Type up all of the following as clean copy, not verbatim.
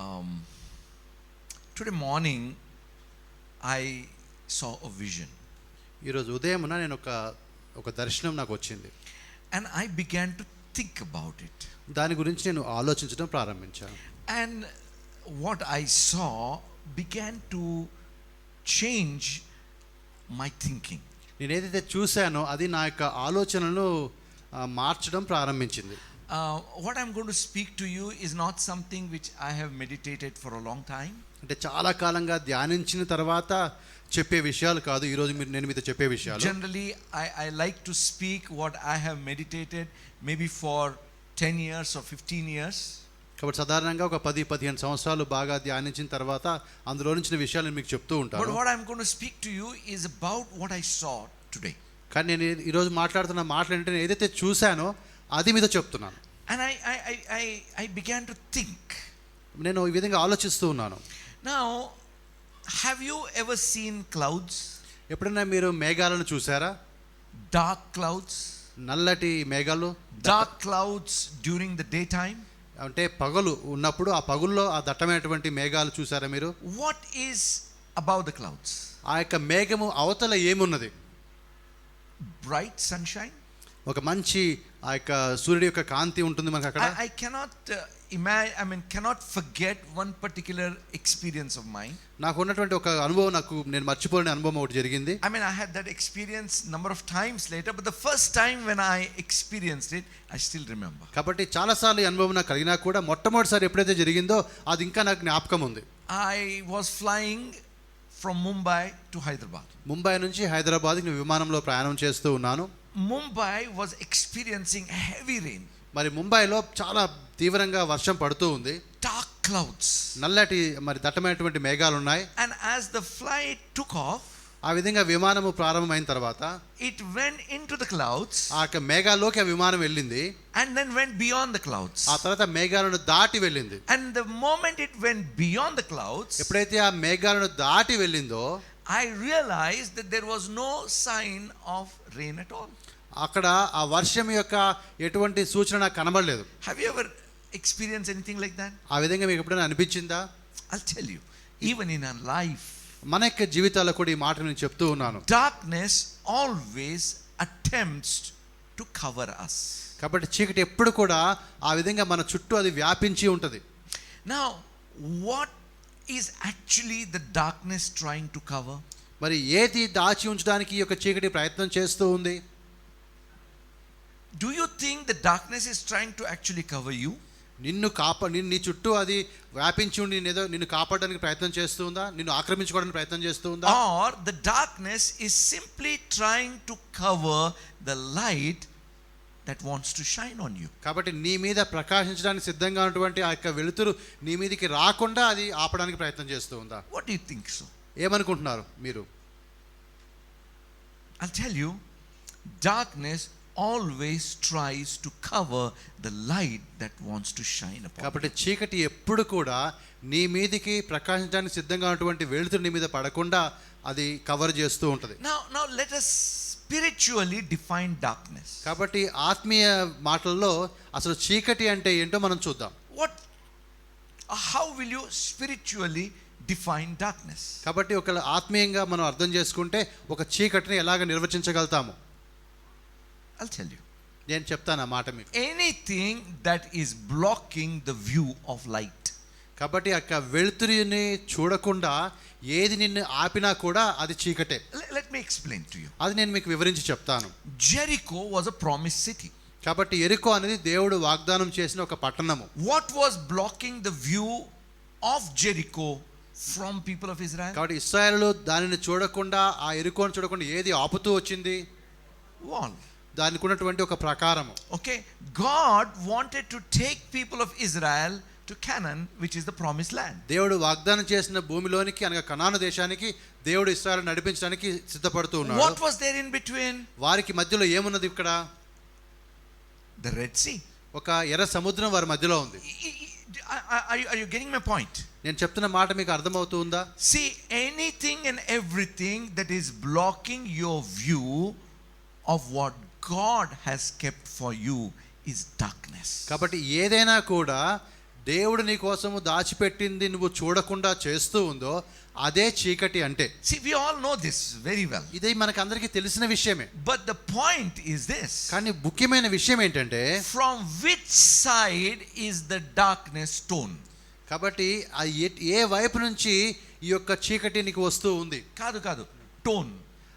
Um, today morning, I saw a vision. ఈరోజు ఉదయమున నేను ఒక దర్శనం నాకు వచ్చింది. And I began to think about it. దాని గురించి నేను ఆలోచించడం ప్రారంభించాను. And what I saw began to change my thinking. నేను ఏదైతే చూశానో అది నా యొక్క ఆలోచనలను మార్చడం ప్రారంభించింది. What I'm going to speak to you is not something which I have meditated for a long time. అంటే చాలా కాలంగా ధ్యానించిన తర్వాత చెప్పే విషయాలు కాదు ఈరోజు నేను మీతో చెప్పే విషయాలు. Generally, I like to speak what I have meditated maybe for 10 years or 15 years. కాబట్టి సాధారణంగా ఒక 10-15 సంవత్సరాలు బాగా ధ్యానించిన తర్వాత అందులో నుంచి విషయాలు నేను మీకు చెప్తూ ఉంటాను. But what I'm going to speak to you is about what I saw today. కానీ నేను ఈరోజు మాట్లాడుతున్న మాటలు ఏంటంటే నేను ఏదైతే చూశానో అది మీతో చెప్తున్నాను. And I began to think. నేను ఈ విధంగా ఆలోచిస్తూ ఉన్నాను. Now, have you ever seen clouds? ఎప్పుడైనా మీరు మేఘాలను చూసారా? Dark clouds. నల్లటి మేఘాలు. Dark clouds during the daytime. అంటే పగలు ఉన్నప్పుడు ఆ పగుల్లో ఆ దట్టమైనటువంటి మేఘాలు చూసారా మీరు? What is above the clouds? ఆ యొక్క మేఘము అవతల ఏమున్నది? Bright sunshine. ఒక మంచి ఆ యొక్క సూర్యుడి యొక్క కాంతి ఉంటుంది మనకు అక్కడ. I cannot cannot forget one particular experience of mine. నాకు ఉన్నటువంటి ఒక అనుభవం నేను మర్చిపోలేని అనుభవం ఒకటి జరిగింది. I had that experience number of times later, but the first time when I experienced it, I still remember. కాబట్టి చాలా సార్లు ఈ అనుభవం నాకు కలిగినా కూడా మొట్టమొదటిసారి ఎప్పుడైతే జరిగిందో అది ఇంకా నాకు జ్ఞాపకం ఉంది. I was flying from Mumbai to Hyderabad. Mumbai నుంచి హైదరాబాద్కి నేను విమానంలో ప్రయాణం చేస్తూ ఉన్నాను. Mumbai was experiencing heavy rain. మరి ముంబైలో చాలా తీవ్రంగా వర్షం పడుతూ ఉంది. Dark clouds. నల్లటి దట్టమైనటువంటి మేఘాలు ఉన్నాయి. And as the flight took off, ఆ విధంగా విమానము ప్రారంభమైన తర్వాత it went into the clouds. ఆ మేఘాల్లోకి ఆ విమానం వెళ్ళింది. And then went beyond the clouds. ఆ తర్వాత మేఘాలను దాటి వెళ్ళింది. And the moment it went beyond the clouds, ఎప్పుడైతే ఆ మేఘాలను దాటి వెళ్ళిందో I realized that there was no sign of rain at all. అక్కడ ఆ వర్షం యొక్క ఎటువంటి సూచన నాకు కనబడలేదు. Have you ever experienced anything like that? ఆ విధంగా మీకు ఎప్పుడైనా అనిపించిందా? I'll tell you, even in our life, మన యొక్క జీవితాల్లో కూడా ఈ మాట నేను చెప్తూ ఉన్నాను. darkness always attempts to cover us. కాబట్టి చీకటి ఎప్పుడు కూడా ఆ విధంగా మన చుట్టూ అది వ్యాపించి ఉంటుంది. Now, what is actually the darkness trying to cover? మరి ఏది దాచి ఉంచడానికి ఈ యొక్క చీకటి ప్రయత్నం చేస్తూ ఉంది? Do you think the darkness is trying to actually cover you? నీ చుట్టూ అది వ్యాపించి ఉండి నిన్ను కాపాడడానికి ప్రయత్నం చేస్తూ ఉందా? నిన్ను ఆక్రమించుకోవడానికి ప్రయత్నం చేస్తూ ఉందా? Or the darkness is simply trying to cover the light that wants to shine on you? కాబట్టి నీ మీద ప్రకాశించడానికి సిద్ధంగా ఉన్నటువంటి ఆ యొక్క వెలుతురు నీ మీదకి రాకుండా అది ఆపడానికి ప్రయత్నం చేస్తూ ఉందా? What do you think so? ఏమనుకుంటున్నారు మీరు? I'll tell you, darkness always tries to cover the light that wants to shine upon. కాబట్టి చీకటి ఎప్పుడు కూడా నీ మీదకి ప్రకాశించడానికి సిద్ధంగా ఉన్నటువంటి వెలుతురు నీ మీద పడకుండా అది కవర్ చేస్తూ ఉంటుంది. Now let us spiritually define darkness. కాబట్టి ఆత్మీయ మాటల్లో అసలు చీకటి అంటే ఏంటో మనం చూద్దాం. How will you spiritually define darkness? కాబట్టి ఒక ఆత్మీయంగా మనం అర్థం చేసుకుంటే ఒక చీకటిని ఎలాగ నిర్వచించగలుగుతాము? I'll tell you. నేను చెప్తాను ఆ మాట మీకు. Anything that is blocking the view of light. కాబట్టి ఆ వెలుతురుని చూడకుండా ఏది నిన్ను ఆపినా కూడా అది చీకటే. Let me explain to you. అది నేను మీకు వివరించి చెప్తాను. Jericho was a promised city. కాబట్టి యెరికో అనేది దేవుడు వాగ్దానం చేసిన ఒక పట్టణము. What was blocking the view of Jericho from people of Israel? కాబట్టి ఇశ్రాయేలు దానిని చూడకుండా ఆ యెరికోను చూడకుండా ఏది ఆపుతూ వచ్చింది? Wall. దానికి ఉన్నటువంటి ఒక ప్రకారము. Okay, God wanted to take people of Israel to Canaan, which is the promised land. దేవుడు వాగ్దానం చేసిన భూమిలోనికి అనగా కనాను దేశానికి దేవుడు ఇశ్రాయేలును నడిపించడానికి సిద్ధపడుతూ ఉన్నాడు. What was there in between? వారికి మధ్యలో ఏమున్నది ఇక్కడ? The Red Sea. ఒక ఎర్ర సముద్రం వారి మధ్యలో ఉంది. Are you getting my point? నేను చెప్తున్న మాట మీకు అర్థమవుతుందా? See, anything and everything that is blocking your view of what God has kept for you is darkness. కాబట్టి ఏదైనా కూడా దేవుడు నీ కోసము దాచిపెట్టింది నువ్వు చూడకుండా చేస్తూ ఉందో అదే చీకటి అంటే. See, we all know this very well. ఇది మనకందరికీ తెలిసిన విషయమే. But the point is this. కానీ ముఖ్యమైన విషయం ఏంటంటే From which side is the darkness torn? కాబట్టి ఏ వైపు నుంచి ఈ యొక్క చీకటి నీకు వస్తూ ఉంది? కాదు torn.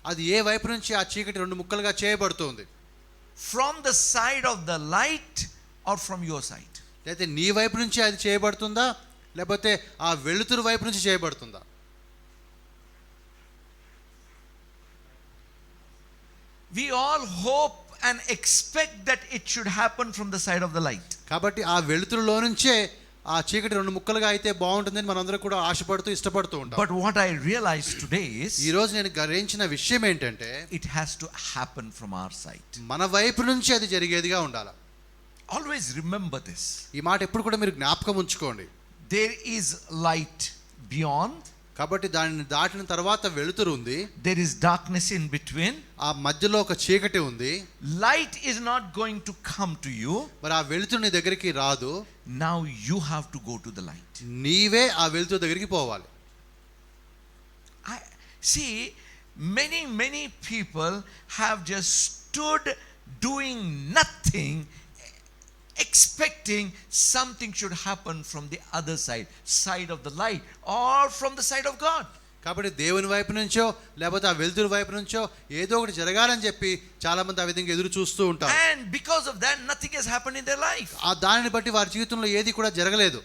అది ఏ వైపు నుంచి ఆ చీకటి రెండు ముక్కలుగా చేయబడుతుంది? From the side of the light or from your side? లేకపోతే నీ వైపు నుంచి అది చేయబడుతుందా లేకపోతే ఆ వెలుతురు వైపు నుంచి చేయబడుతుందా? We all hope and expect that it should happen from the side of the light. కాబట్టి ఆ వెలుతురులో నుంచే ఆ చీకటి రెండు ముక్కలుగా అయితే బాగుంటుందని మనందరం కూడా ఆశపడుతూ ఇష్టపడుతూ ఉంటాం. But what I realized today is ఈ రోజు నేను గ్రహించిన విషయం ఏంటంటే it has to happen from our side. మన వైపు నుంచి అది జరిగేదిగా ఉండాలి. Always remember this. ఈ మాట ఎప్పుడు కూడా మీరు జ్ఞాపకం ఉంచుకోండి. There is light beyond. కాబట్టి దానిని దాటిన తర్వాత వెలుతురు ఉంది. There is darkness in between. ఆ మధ్యలో ఒక చీకటి ఉంది. Light is not going to come to you. మరి ఆ వెలుతురు నీ దగ్గరికి రాదు. Now you have to go to the light. నీవే ఆ వెలుతురు దగ్గరికి పోవాలి. I see many people have just stood doing nothing, expecting something should happen from the other side of the light or from the side of God. కాబట్టి దేవుని వైపు నుంచో లేకపోతే ఆ వెలుతురు వైపు నుంచో ఏదో ఒకటి జరగాలని చెప్పి చాలా మంది ఆ విధంగా ఎదురు చూస్తూ ఉంటారు. And because of that nothing has happened in their life. ఆ దానిని బట్టి వారి జీవితంలో ఏది కూడా జరగలేదు.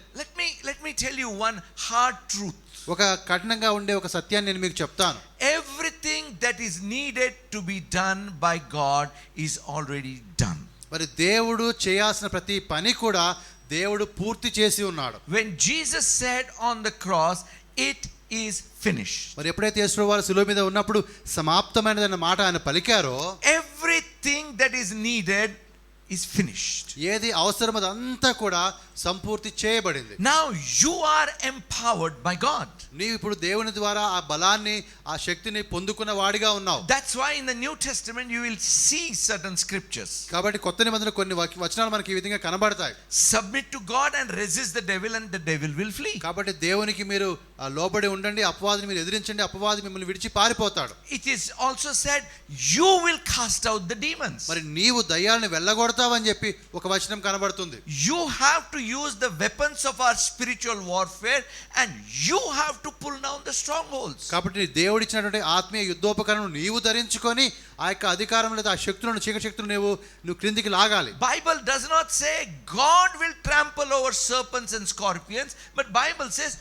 Let me tell you one hard truth. ఒక కఠినంగా ఉండే ఒక సత్యాన్ని నేను మీకు చెప్తాను. Everything that is needed to be done by God is already done. మరి దేవుడు చేయాల్సిన ప్రతి పని కూడా దేవుడు పూర్తి చేసి ఉన్నాడు. When Jesus said on the cross, it is finished. మరి ఎప్పుడైతే యేసువారు శిలువ మీద ఉన్నప్పుడు సమాప్తమైనదన్న మాట ఆయన పలికారో, everything that is needed is finished. ఏది అవసరమో అదంతా కూడా సంపూర్తి చేయబడింది. Now you are empowered by God. నీవు ఇప్పుడు దేవుని ద్వారా ఆ బలాన్ని ఆ శక్తిని పొందుకున్న వాడిగా ఉన్నావు. That's why in the New Testament you will see certain scriptures. కాబట్టి కొత్త నిబంధనలో కొన్ని వచనాలు మనకి ఈ విధంగా కనబడతాయి. Submit to God and resist the devil and the devil will flee. కాబట్టి దేవునికి మీరు లోబడి ఉండండి, అపవాదిని మీరు ఎదిరించండి, అపవాది మిమ్మల్ని విడిచి పారిపోతాడు. It is also said you will cast out the demons. మరి నీవు దయ్యాలను వెళ్ళగొడతావని చెప్పి ఒక వచనం కనబడుతుంది. You have to use the weapons of our spiritual warfare and you have to pull down the strongholds. కాబట్టి దేవుడు ఇచ్చినటువంటి ఆత్మీయ యుద్ధోపకరణం నీవు ధరించుకొని ఆ యొక్క అధికారం లేదా ఆ శక్తులను చీకటి శక్తులను నువ్వు క్రిందికి లాగాలి. Bible does not say God will trample over serpents and scorpions, but Bible says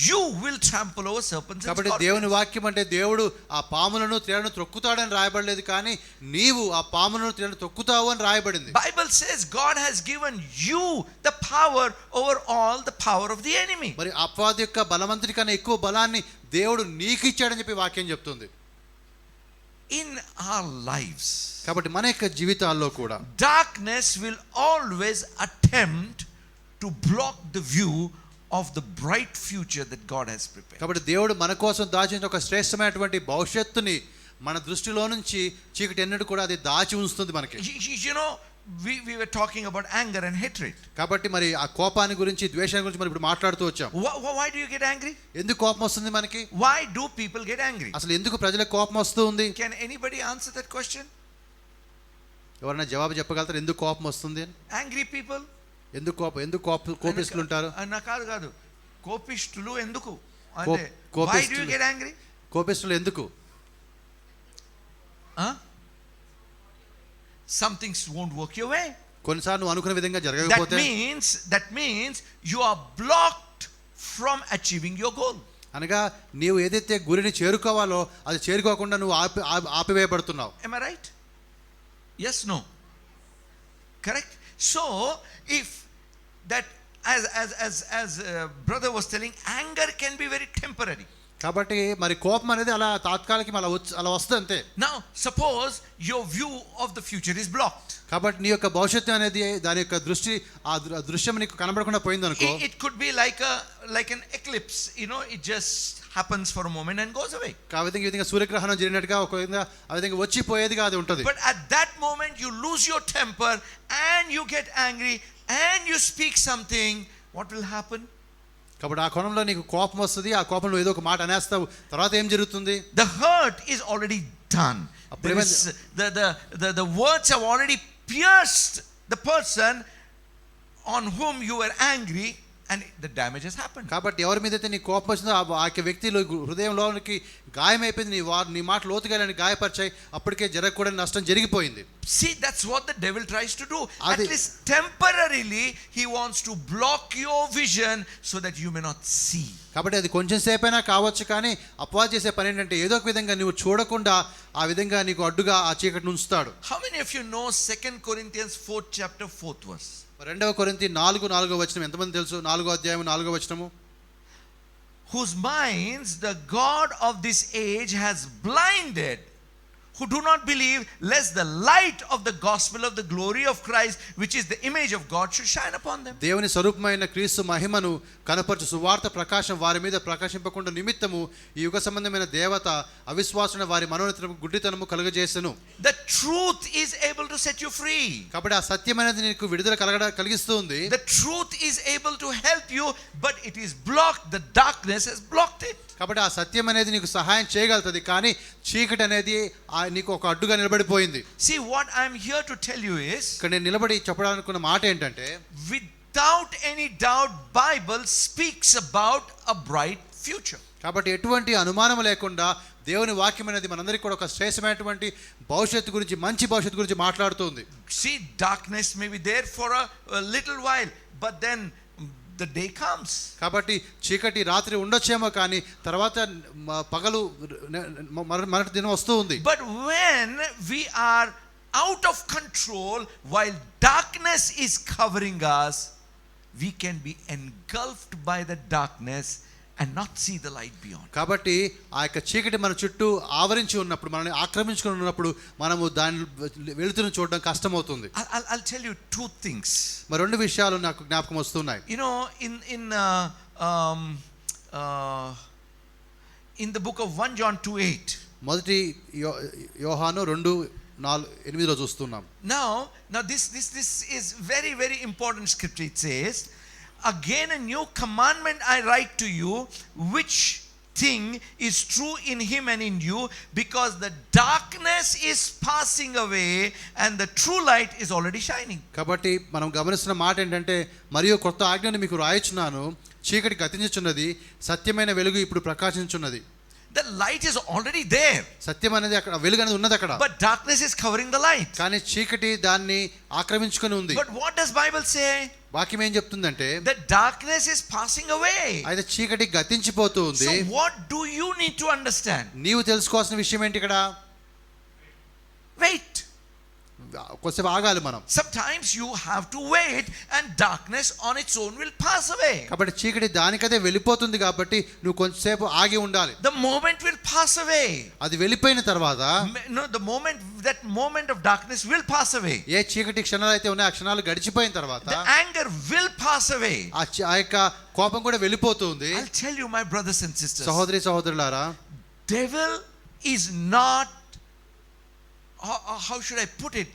you will trample over serpents and కాబట్టి scorpions. దేవుని వాక్యం అంటే దేవుడు ఆ పాములను తేళ్లను త్రొక్కుతాడని రాయబడలేదు, కానీ నీవు ఆ పాములను తేళ్లను త్రొక్కుతావు అని రాయబడింది. Bible says God has given you the power over all the power of the enemy. మరి అపవాది యొక్క బలవంతుడి కన్నా ఎక్కువ బలాన్ని దేవుడు నీకు ఇచ్చాడని చెప్పి వాక్యం చెప్తుంది. In our lives, కాబట్టి మన యొక్క జీవితాల్లో కూడా darkness will always attempt to block the view of the bright future that God has prepared. కాబట్టి దేవుడు మన కోసం దాచిన ఒక శ్రేష్టమైనటువంటి భవిష్యత్తుని మన దృష్టిలో నుంచి చీకటి ఎన్నడూ కూడా అది దాచి ఉంచుతుంది మనకి. You know, we were talking about anger and hatred. కాబట్టి మరి ఆ కోపాన్ని గురించి ద్వేషాన్ని గురించి మనం ఇప్పుడు మాట్లాడుతూ వచ్చాం. Why do you get angry? ఎందుకు కోపం వస్తుంది మనకి? Why do people get angry? అసలు ఎందుకు ప్రజలకు కోపం వస్తూ ఉంది? Can anybody answer that question? ఎవరైనా జవాబు చెప్పగలుగుతారు ఎందుకు కోపం వస్తుంది అని? Angry people? ఎందుకు కోపిస్తులు ఉంటారు? కాదు కోపిష్టులు ఎందుకు అంటే why do you get angry? కోపిస్తులు ఎందుకు? Some things won't work your way. కొన్నిసార్లు నువ్వు అనుకున్న విధంగా జరగకపోతే that means you are blocked from achieving your goal. అనగా నీవు ఏదైతే గురిని చేరుకోవాలో అది చేరుకోకుండా నువ్వు ఆపివేయబడుతున్నావు. Am I right? Yes, no. Correct? So if that as brother was telling, anger can be very temporary. కాబట్టి మరి కోపం అనేది అలా తాత్కాలికం అలా వస్తుంది అంతే. Now suppose your view of the future is blocked. కాబట్టి నీ యొక్క భవిష్యత్తు అనేది దాని యొక్క దృష్టి ఆ దృశ్యం నీకు కనబడకుండా పోయింది అనుకో. It could be like an eclipse, you know, it just happens for a moment and goes away. ఆ విధంగా సూర్యగ్రహణం జరిగినట్టుగా ఒక విధంగా ఆ విధంగా వచ్చిపోయేదిగా అది ఉంటుంది. But at that moment you lose your temper and you get angry and you speak something what will happen? కాబట్టి ఆ కోణంలో నీకు కోపం వస్తుంది, ఆ కోపంలో ఏదో ఒక మాట అనేస్తావు, తర్వాత ఏం జరుగుతుంది? The hurt is already done. There is, the words have already pierced the person on whom you were angry, and the damage has happened. కాబట్టి ఎవరి మీదైతే నీ కోపం వచ్చిందో ఆ వ్యక్తిలో హృదయంలోనికి గాయమైపోయింది, నీ మాట లోతుగా గాయపరిచాయి, అప్పటికే జరగకూడని నష్టం జరిగిపోయింది. See, that's what the devil tries to do. At least temporarily he wants to block your vision so that you may not see. కాబట్టి అది కొంచెం సేపైనా కావచ్చు, కానీ అపవాది చేసే పని ఏంటంటే ఏదో ఒక విధంగా నువ్వు చూడకుండా ఆ విధంగా నీకు అడ్డుగా ఆ చీకటిని ఉంచుతాడు. How many of you know 2 Corinthians 4th chapter 4th verse? 2 కొరింథీ 4:4 వచనం ఎంతమంది తెలుసు? 4వ అధ్యాయం 4వ వచనము. Whose minds the God of this age has blinded, who do not believe, lest the light of the gospel of the glory of Christ, which is the image of God, should shine upon them. దేవుని స్వరూపమైన క్రీస్తు మహిమను కనపరచు సువార్త ప్రకాశం వారి మీద ప్రకాశింపకుండా నిమిత్తము ఈ యుగ సంబంధమైన దేవత అవిశ్వాసున వారి మనోనేత్రము గుడ్డితనము కలుగజేసెను. The truth is able to set you free. కాబట్టి ఆ సత్యం అనేది నీకు విడుదల కలిగిస్తుంది. The truth is able to help you, but it is blocked. The darkness has blocked it. కాబట్టి ఆ సత్యం అనేది నీకు సహాయం చేయగలుగుతుంది, కానీ చీకటి అనేది నీకు ఒక అడ్డుగా నిలబడిపోయింది. See, what I am here to tell you is, ఇక్కడ నేను నిలబడి చెప్పడాలనుకున్న మాట ఏంటంటే, without any doubt Bible speaks about a bright future. కాబట్టి ఎటువంటి అనుమానం లేకుండా దేవుని వాక్యం అనేది మనందరికీ కూడా ఒక శ్రేష్టమైనటువంటి భవిష్యత్తు గురించి, మంచి భవిష్యత్తు గురించి మాట్లాడుతుంది. See, darkness may be there for a little while, but then the day comes. కాబట్టి చీకటి రాత్రి ఉండొచ్చేమో, కానీ తర్వాత పగలు మరొక దినం వస్తూ ఉంది. But when we are out of control, while darkness is covering us, we can be engulfed by the darkness and not see the light beyond. కాబట్టి ఆ యొక్క చీకటి మన చుట్టూ ఆవరించి ఉన్నప్పుడు, మనల్ని ఆక్రమించుకొని ఉన్నప్పుడు మనము దాని వెలుతురును చూడడం కష్టమవుతుంది. I'll tell you two things. మరి రెండు విషయాలు నాకు జ్ఞాపకం వస్తున్నాయి. You know, in the book of 1 John 2:8. మొదటి యోహాను 2:8లో చూస్తున్నాం. Now this is very, very important scripture. It says, again a new commandment I write to you, which thing is true in him and in you, because the darkness is passing away and the true light is already shining. కాబట్టి మనం గమనిస్తున్న మాట ఏంటంటే, మరియు కొత్త ఆజ్ఞను మీకు రాయిచున్నాను, చీకటి గతించుచున్నది, సత్యమైన వెలుగు ఇప్పుడు ప్రకాశించున్నది. The light is already there. సత్యం అనేది అక్కడ, వెలుగు అనేది ఉన్నది అక్కడ. But darkness is covering the light. కానీ చీకటి దాన్ని ఆక్రమించుకొని ఉంది. But what does Bible say? వాక్యం ఏం చెప్తుందంటే, the darkness is passing away. అయితే చీకటి గతించిపోతూ ఉంది. So what do you need to understand? నీవు తెలుసుకోవాల్సిన విషయం ఏంటి ఇక్కడ? Wait. కొద్దిసేపు ఆగాలి మనం. Sometimes you have to wait and darkness on its own will pass away. కాబట్టి చీకటి దానికదే వెళ్ళిపోతుంది, కాబట్టి నువ్వు కొంచెంసేపు ఆగి ఉండాలి. The moment will pass away. అది వెళ్ళిపోయిన తర్వాత, no, that moment of darkness will pass away. ఏ చీకటి క్షణాలు అయితే ఉన్నాయో ఆ క్షణాలు గడిచిపోయిన తర్వాత the anger will pass away. ఆ యొక్క కోపం కూడా వెళ్ళిపోతుంది. I'll tell you, my brothers and sisters, సహోదరి సహోదరులారా, devil is not, how should I put it,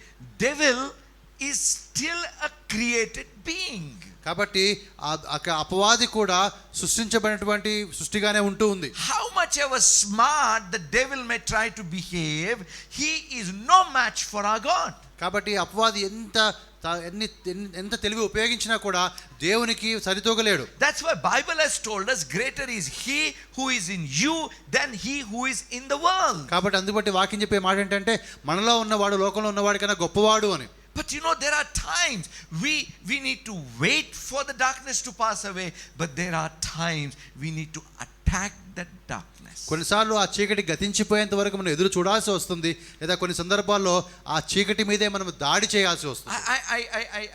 devil is still a created being. కాబట్టి అపవాది కూడా సృష్టించబడినటువంటి సృష్టిగానే ఉంటూ ఉంది. How much ever smart the devil may try to behave, he is no match for our God. కాబట్టి అపవాది ఎంత తెలివి ఉపయోగించినా కూడా దేవునికి సరితూగలేడు. That's why Bible has told us, greater is he who is in you than he who is in the world. కాబట్టి అందుబట్టి వాక్యం చెప్పే మాట ఏంటంటే, మనలో ఉన్నవాడు లోకంలో ఉన్నవాడి కన్నా గొప్పవాడు అని. But you know, there are times we need to wait for the darkness to pass away, but there are times we need to attack that darkness. కొన్నిసార్లు ఆ చీకటి గతించిపోయేంత వరకు మనం ఎదురు చూడాల్సి వస్తుంది, లేదా కొన్ని సందర్భాల్లో ఆ చీకటి మీదే మనం దాడి చేయాల్సి వస్తుంది.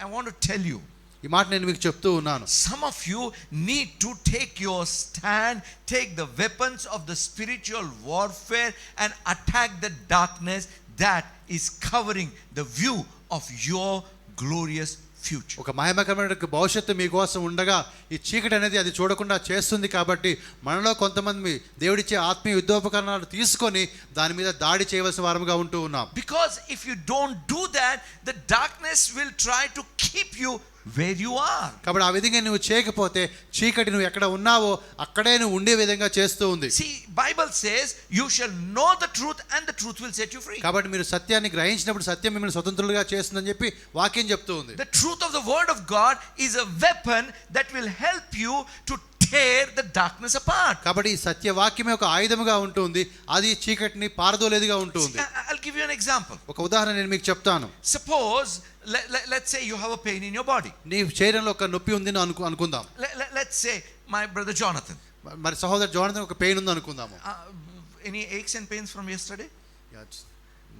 I want to tell you, ఈ మాట నేను మీకు చెప్తూ ఉన్నాను, some of you need to take your stand, take the weapons of the spiritual warfare and attack the darkness that is covering the view of your glorious future. ఒక మహిమకరమైన భవిష్యత్తు మీకోసం ఉండగా ఈ చీకటి అనేది అది చూడకుండా చేస్తుంది. కాబట్టి మనలో కొంతమంది దేవుడిచ్చే ఆత్మీయ యుద్ధోపకరణాలు తీసుకొని దాని మీద దాడి చేయవలసిన వారముగా ఉంటూ ఉన్నాం. Because if you don't do that, the darkness will try to keep you where you are. కాబట్టి ఆ విధంగా నువ్వు చేయకపోతే చీకటి నువ్వు ఎక్కడ ఉన్నావో అక్కడే నువ్వు ఉండే విధంగా చేస్తూ ఉంది. See, Bible says you shall know the truth and the truth will set you free. కాబట్టి మీరు సత్యాన్ని గ్రహించినప్పుడు సత్యం మిమ్మల్ని స్వతంత్రులుగా చేస్తుందని చెప్పి వాక్యం చెప్తూ ఉంది. The truth of the word of God is a weapon that will help you to tear the darkness apart. కాబట్టి ఈ సత్యవాక్యమే ఒక ఆయుధముగా ఉంటుంది, అది చీకటిని పారదోలేదిగా ఉంటుంది. I'll give you an example. ఒక ఉదాహరణ నేను మీకు చెప్తాను. Suppose let's say you have a pain in your body. నీ శరీరంలో ఒక నొప్పి ఉంది అనుకుందాం. Let's say my brother Jonathan. మరి సహోదరు జోనథన్ ఒక పెయిన్ ఉంది అనుకుందాము. Any aches and pains from yesterday?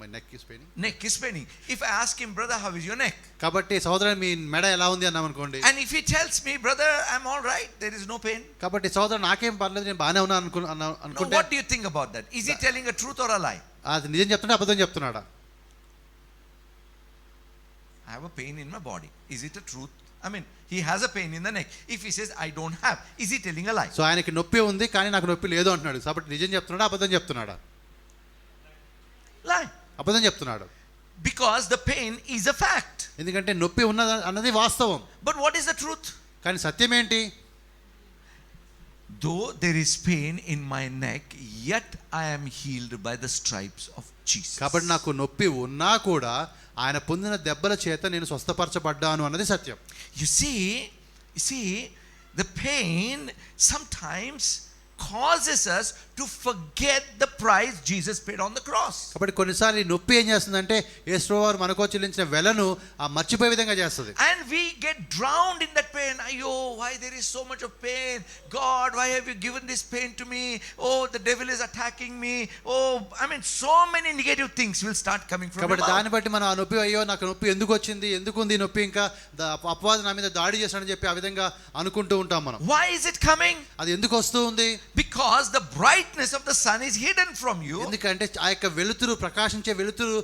My neck is paining. Neck is paining. If I ask him, brother, how is your neck? కాబట్టి సహోదరు మీ మెడ ఎలా ఉంది అన్నాం అనుకోండి. And if he tells me, brother, I'm all right, there is no pain. కాబట్టి సహోదరు నాకేం పర్లేదు, నేను బాగానే ఉన్నాను అనుకుంటే What do you think about that? Is he telling a truth or a lie? అది నిజం చెప్తున్నా అబద్ధం చెప్తున్నాడా? I have a pain in my body. Is it a truth? I mean, he has a pain in the neck. If he says I don't have, is he telling a lie? So ఆయనకి నొప్పి ఉంది కానీ నాకు నొప్పి లేదు అంటున్నాడు. కాబట్టి నిజం చెప్తున్నాడా అబద్ధం చెప్తున్నాడా? Lie. అబద్ధం చెప్తున్నాడు. Because the pain is a fact. ఎందుకంటే నొప్పి ఉన్నది అన్నది వాస్తవం. But what is the truth? కానీ సత్యం ఏంటి? Though there is pain in my neck, yet I am healed by the stripes of Jesus. కాబట్టి నాకు నొప్పి ఉన్నా కూడా ఆయన పొందిన దెబ్బల చేత నేను స్వస్థపరచబడ్డాను అన్నది సత్యం. You see, the pain sometimes causes us to forget the price Jesus paid on the cross. కాబట్టి కొన్నిసార్లు ఈ నొప్పి ఏం చేస్తుందంటే యేసువారు మనకు చెల్లించిన వెలను ఆ మర్చిపోయే విధంగా చేస్తుంది. And we get drowned in that pain. Ayo, why there is so much of pain? God, why have you given this pain to me? Oh, the devil is attacking me. Oh, I mean, so many negative things will start coming from కాబట్టి your దాన్ని mouth. బట్టి మనం ఆ నొప్పి, అయ్యో నాకు నొప్పి ఎందుకు వచ్చింది, ఎందుకు ఉంది ఈ నొప్పి, ఇంకా అపవాది నా మీద దాడి చేశాడని చెప్పి ఆ విధంగా అనుకుంటూ ఉంటాం మనం. Why is it coming? అది ఎందుకు వస్తూ ఉంది? Because the brightness of the sun is hidden from you. ఎందుకంటే ఆ యొక్క వెలుతురు, ప్రకాశించే వెలుతురు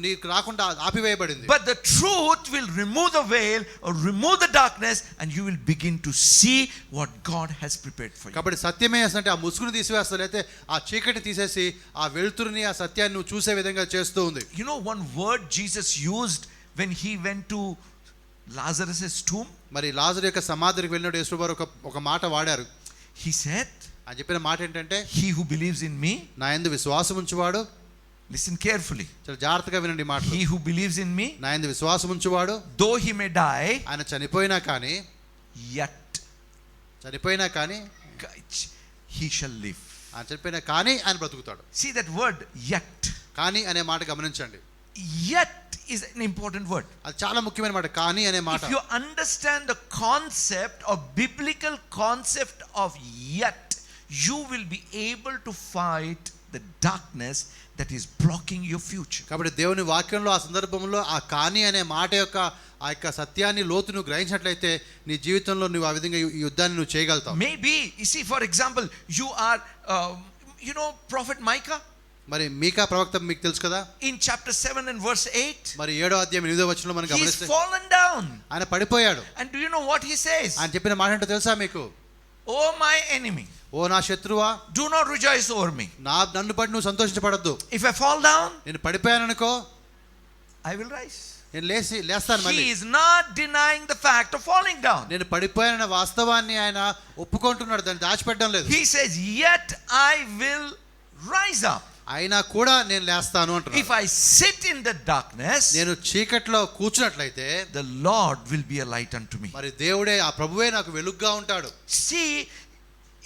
నీకు రాకుండా ఆపివేయబడింది. But the truth will remove the veil or remove the darkness and you will begin to see what God has prepared for you. కాబట్టి సత్యమే అంటే ఆ ముసుగును తీసివేస్తుంది, అయితే ఆ చీకటి తీసేసి ఆ వెలుతురుని, ఆ సత్యాన్ని నువ్వు చూసే విధంగా చేస్తూ ఉంది. You know one word Jesus used when he went to Lazarus' tomb? మరి లాజరు యొక్క సమాధికి వెళ్ళినప్పుడు యేసువారు ఒక మాట వాడారు. He said, ఆయన చెప్పిన మాట ఏంటంటే, he who believes in me, నా యందు విశ్వాసం ఉంచువాడు, listen carefully, చాలా జాగ్రత్తగా వినండి మాటలు, he who believes in me, నా యందు విశ్వాసం ఉంచువాడు, though he may die, ఆయన చనిపోయినా కానీ he shall live. ఆయన చనిపోయినా కానీ ఆయన బ్రతుకుతాడు. See that word yet. కానీ అనే మాట గమనించండి. Yet is an important word. అది చాలా ముఖ్యమైన మాట, కానీ అనే మాట. If you understand the concept or biblical concept of yet, you will be able to fight the darkness that is blocking your future. కాబట్టి దేవుని వాక్యంలో ఆ సందర్భంలో ఆ కానీ అనే మాట యొక్క ఆ యొక్క సత్యాన్ని లోతును గ్రహించినట్లయితే నీ జీవితంలో నువ్వు ఆ విధంగా ఈ యుద్ధాన్ని నువ్వు చేయగలుగుతావు. Maybe you see, for example, you are prophet Micah. మరి మీకా ప్రవక్త మీకు తెలుసు కదా. In chapter 7 and verse 8, మరి 7వ అధ్యాయం 8వ వచనంలో మనం గమనిస్తే he's fallen down. ఆయన పడిపోయాడు. And do you know what he says? ఆయన చెప్పిన మాట ఏంటో తెలుసా మీకు? Oh my enemy, ఓ నా శత్రువా, do not rejoice over me. నన్ను బట్టి నువ్వు సంతోషించబడద్దు. If I fall down, నేను పడిపోయాను అనుకో, I will rise. నేను లేస్తాను మళ్ళీ. He is not denying the fact of falling down. నేను పడిపోయానన్న వాస్తవాన్ని ఆయన ఒప్పుకుంటున్నాడు, దాన్ని దాచిపెట్టడం లేదు. He says, yet I will rise up. అయినా కూడా నేను లేస్తాను అంటున్నాడు. If I sit in the darkness, నేను చీకట్లో కూర్చున్నట్లయితే the Lord will be a light unto me. మరి దేవుడే, ఆ ప్రభువే నాకు వెలుగుగా ఉంటాడు. See,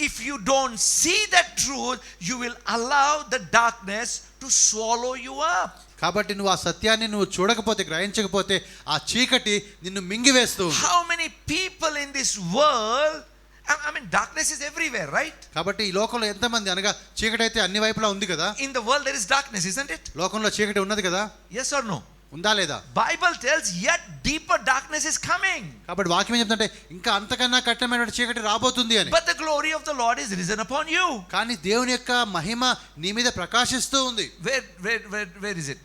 if you don't see that truth, you will allow the darkness to swallow you up. కాబట్టి నువ్వు ఆ సత్యాన్ని నువ్వు చూడకపోతే, గ్రహించకపోతే ఆ చీకటి నిన్ను మింగివేస్తూ ఉంది. How many people in this world, I mean darkness is everywhere, right? కాబట్టి ఈ లోకంలో ఎంతమంది, అనగా చీకటి అయితే అన్ని వైపులా ఉంది కదా. In the world there is darkness, isn't it? లోకంలో చీకటి ఉన్నది కదా. Yes or no? ఉందా లేదా? Bible tells yet deeper darkness is coming. కాబట్టి వాక్యం ఏం చెప్తుంటే ఇంకా అంతకన్నా కఠినమైన చీకటి రాబోతుంది అని. But the glory of the Lord is risen upon you. కానీ దేవుని యొక్క మహిమ నీ మీద ప్రకాశిస్తూ ఉంది. Where is it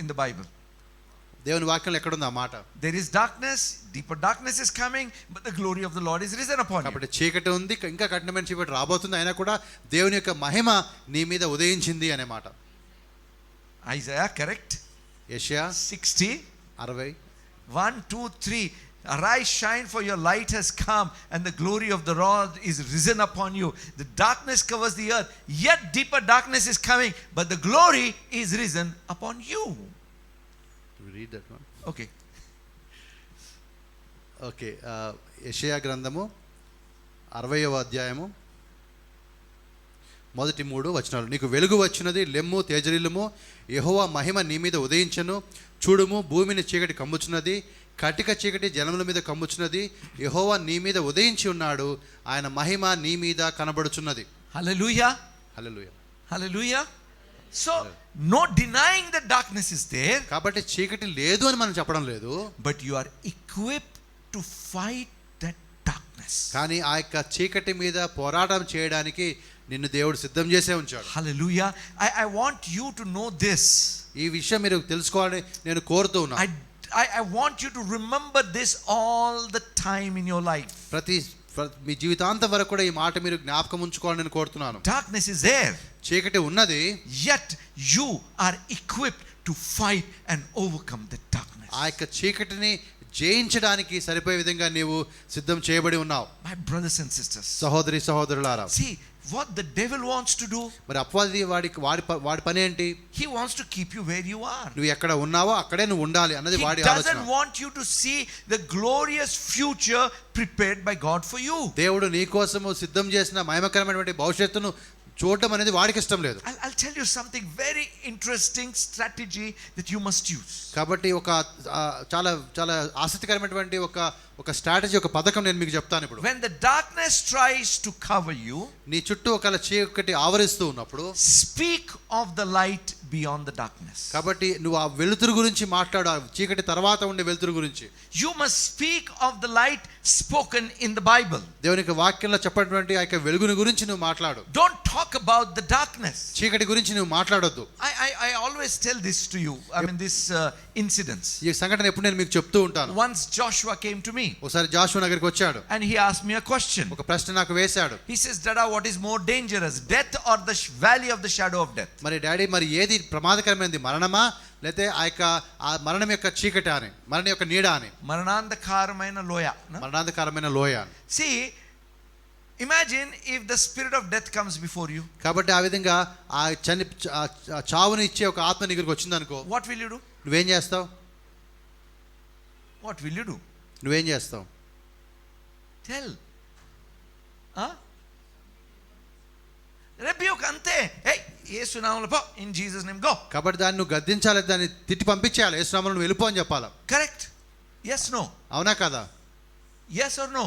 in the Bible? దేవుని వాక్యంలో ఎక్కడ ఉంది ఆ మాట? There is darkness, deeper darkness is coming, but the glory of the Lord is risen upon you. కాబట్టి చీకటి ఉంది, ఇంకా కఠినమైన చీకటి రాబోతుంది, అయినా కూడా దేవుని యొక్క మహిమ నీ మీద ఉదయించింది అనే మాట. Isaiah, correct? యెషయా 60 60 1 2 3 Arise, shine, for your light has come, and the glory of the Lord is risen upon you. The darkness covers the earth, yet deeper darkness is coming, but the glory is risen upon you. Read that one. Okay. Okay, యెషయా గ్రంథము 60వ అధ్యాయము మొదటి 3 వచనాలు. నీకు వెలుగు వచ్చినది, లెమ్ము తేజరిల్లుము, యెహోవా మహిమ నీ మీద ఉదయించెను. చూడుము, భూమిని చీకటి కమ్ముచున్నది, కటిక చీకటి జనముల మీద కమ్ముచున్నది. యెహోవా నీ మీద ఉదయించి ఉన్నాడు, ఆయన మహిమ నీ మీద కనబడుచున్నది. Hallelujah. Hallelujah. Hallelujah. So, no denying that darkness is there, కాబట్టి చీకటి లేదు అని మనం చెప్పడం లేదు, but you are equipped to fight that darkness. కానీ ఆ యొక్క చీకటి మీద పోరాటం చేయడానికి నిన్ను దేవుడు సిద్ధం చేసే ఉంచాడు. Hallelujah. I want you to know this. ఈ విషయం మీరు తెలుసుకోవాలని నేను కోరుతూ ఉన్నా. I want you to remember this all the time in your life. మీ జీవితాంతం వరకు కూడా ఈ మాట మీరు జ్ఞాపకం ఉంచుకోవాలని నేను కోరుతున్నాను. Darkness is there, చీకటి ఉన్నది, yet you are equipped to fight and overcome the darkness. ఆ యొక్క చీకటిని జయించడానికి సరిపోయే విధంగా నీవు సిద్ధం చేయబడి ఉన్నావు. My brothers and sisters, సహోదరి సహోదరులారా, see what the devil wants to do. మరి అపవాది వాడి పని ఏంటి? He wants to keep you where you are. నువ్వు ఎక్కడ ఉన్నావో అక్కడే నువ్వు ఉండాలి అన్నది He వాడి doesn't ఆలోచన. want you to see the glorious future prepared by God for you. దేవుడు నీ కోసము సిద్ధం చేసిన మహిమకరమైనటువంటి భవిష్యత్తును చూడటం అనేది వాడికి ఇష్టం లేదు. I'll tell you something very interesting strategy that you must use. కాబట్టి ఒక చాలా చాలా ఆసక్తికరమైనటువంటి ఒక స్ట్రాటజీ, ఒక పథకం నేను మీకు చెప్తాను ఇప్పుడు. When the darkness tries to cover you, నీ చుట్టూ ఒక చీకటి ఆవరిస్తూ ఉన్నప్పుడు speak of the light beyond the darkness. కాబట్టి నువ్వు ఆ వెలుతురు గురించి మాట్లాడు, ఆ చీకటి తర్వాత ఉండే వెలుతురు గురించి. You must speak of the light spoken in the Bible. దేవుని యొక్క వాక్యంలో చెప్పినటువంటి ఆ యొక్క వెలుగుని గురించి నువ్వు మాట్లాడు. Don't talk about the darkness. చీకటి గురించి నువ్వు మాట్లాడొద్దు. I always tell this to you. I mean this incidents. ఈ సంఘటన ఎప్పుడు నేను మీకు చెప్తూ ఉంటాను. Once Joshua came to me. ఒకసారి జాషువా దగ్గరికి వచ్చాడు, And he asked me a question. ఒక ప్రశ్న నాకు వేశాడు. He says, Dada, what is more dangerous, death or the valley of the shadow of death? మరి డాడీ, మరి ఏది ప్రమాదకరమైనది, మరణమా లేతే ఆ మరణం యొక్క చీకటి అని, మరణం యొక్క నీడ అని, మరణాంధకారమైన లోయ. మరణాంధకారమైన లోయ అని. See, imagine if the spirit of death comes before you. కాబట్టి ఆ విధంగా ఆ చావుని ఇచ్చే ఒక ఆత్మ నీ దగ్గరికి వచ్చింది అనుకో, What will you do? నువ్వేం చేస్తావు? What will you do? నువ్వేం చేస్తావు? Tell. Rebuke అంతే. Hey, యేసు నామములో పో, in Jesus name go. కాబట్టి దాన్ని నువ్వు గద్దించాలి, దాన్ని తిట్టి పంపించాలి, యేసు నామములో నువ్వు వెళ్ళిపో అని చెప్పాలి. Correct? Yes, no? అవునా కదా? Yes or no?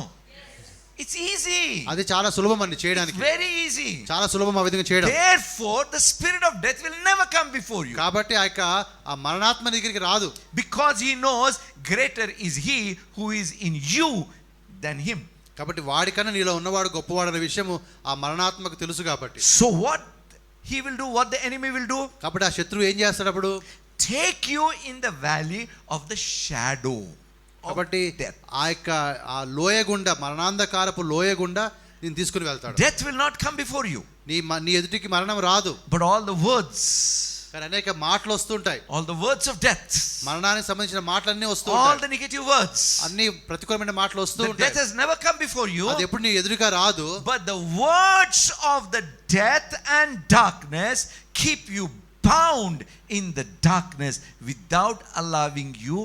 It's easy. అది చాలా సులభం అండి చేయడానికి. It's very easy. చాలా సులభం ఆ విధంగా చేయడం. Therefore, the spirit of death will never come before you. కాబట్టి ఆ మరణాత్మ దగ్గరికి రాదు. Because he knows greater is he who is in you than him. కాబట్టి వాడికన్నా నీలో ఉన్నవాడు గొప్పవాడు అనే విషయము ఆ మరణాత్మకు తెలుసు కాబట్టి. So what he will do, what the enemy will do? కాబట్టి ఆ శత్రువు ఏం చేస్తాడు అప్పుడు? Take you in the valley of the shadow. కాబట్టి ఆ యొక్క ఆ లోయ గుండా, మరణాంధకారపు లోయ గుండా నేను తీసుకుని వెళ్తాడు. Death will not come before you. నీ ఎదుటికి మరణం రాదు. But all the words, కానీ అనేక మాటలు వస్తుంటాయి, all the words of death, మరణానికి సంబంధించిన మాటలన్నీ వస్తూ all ఉంటాయి, the negative words, అన్ని ప్రతికూలమైన మాటలు వస్తూ the ఉంటాయి. death has never come before you. అది ఎప్పుడు నీ ఎదురుగా రాదు. But the words of the death and darkness keep you bound in the darkness without allowing you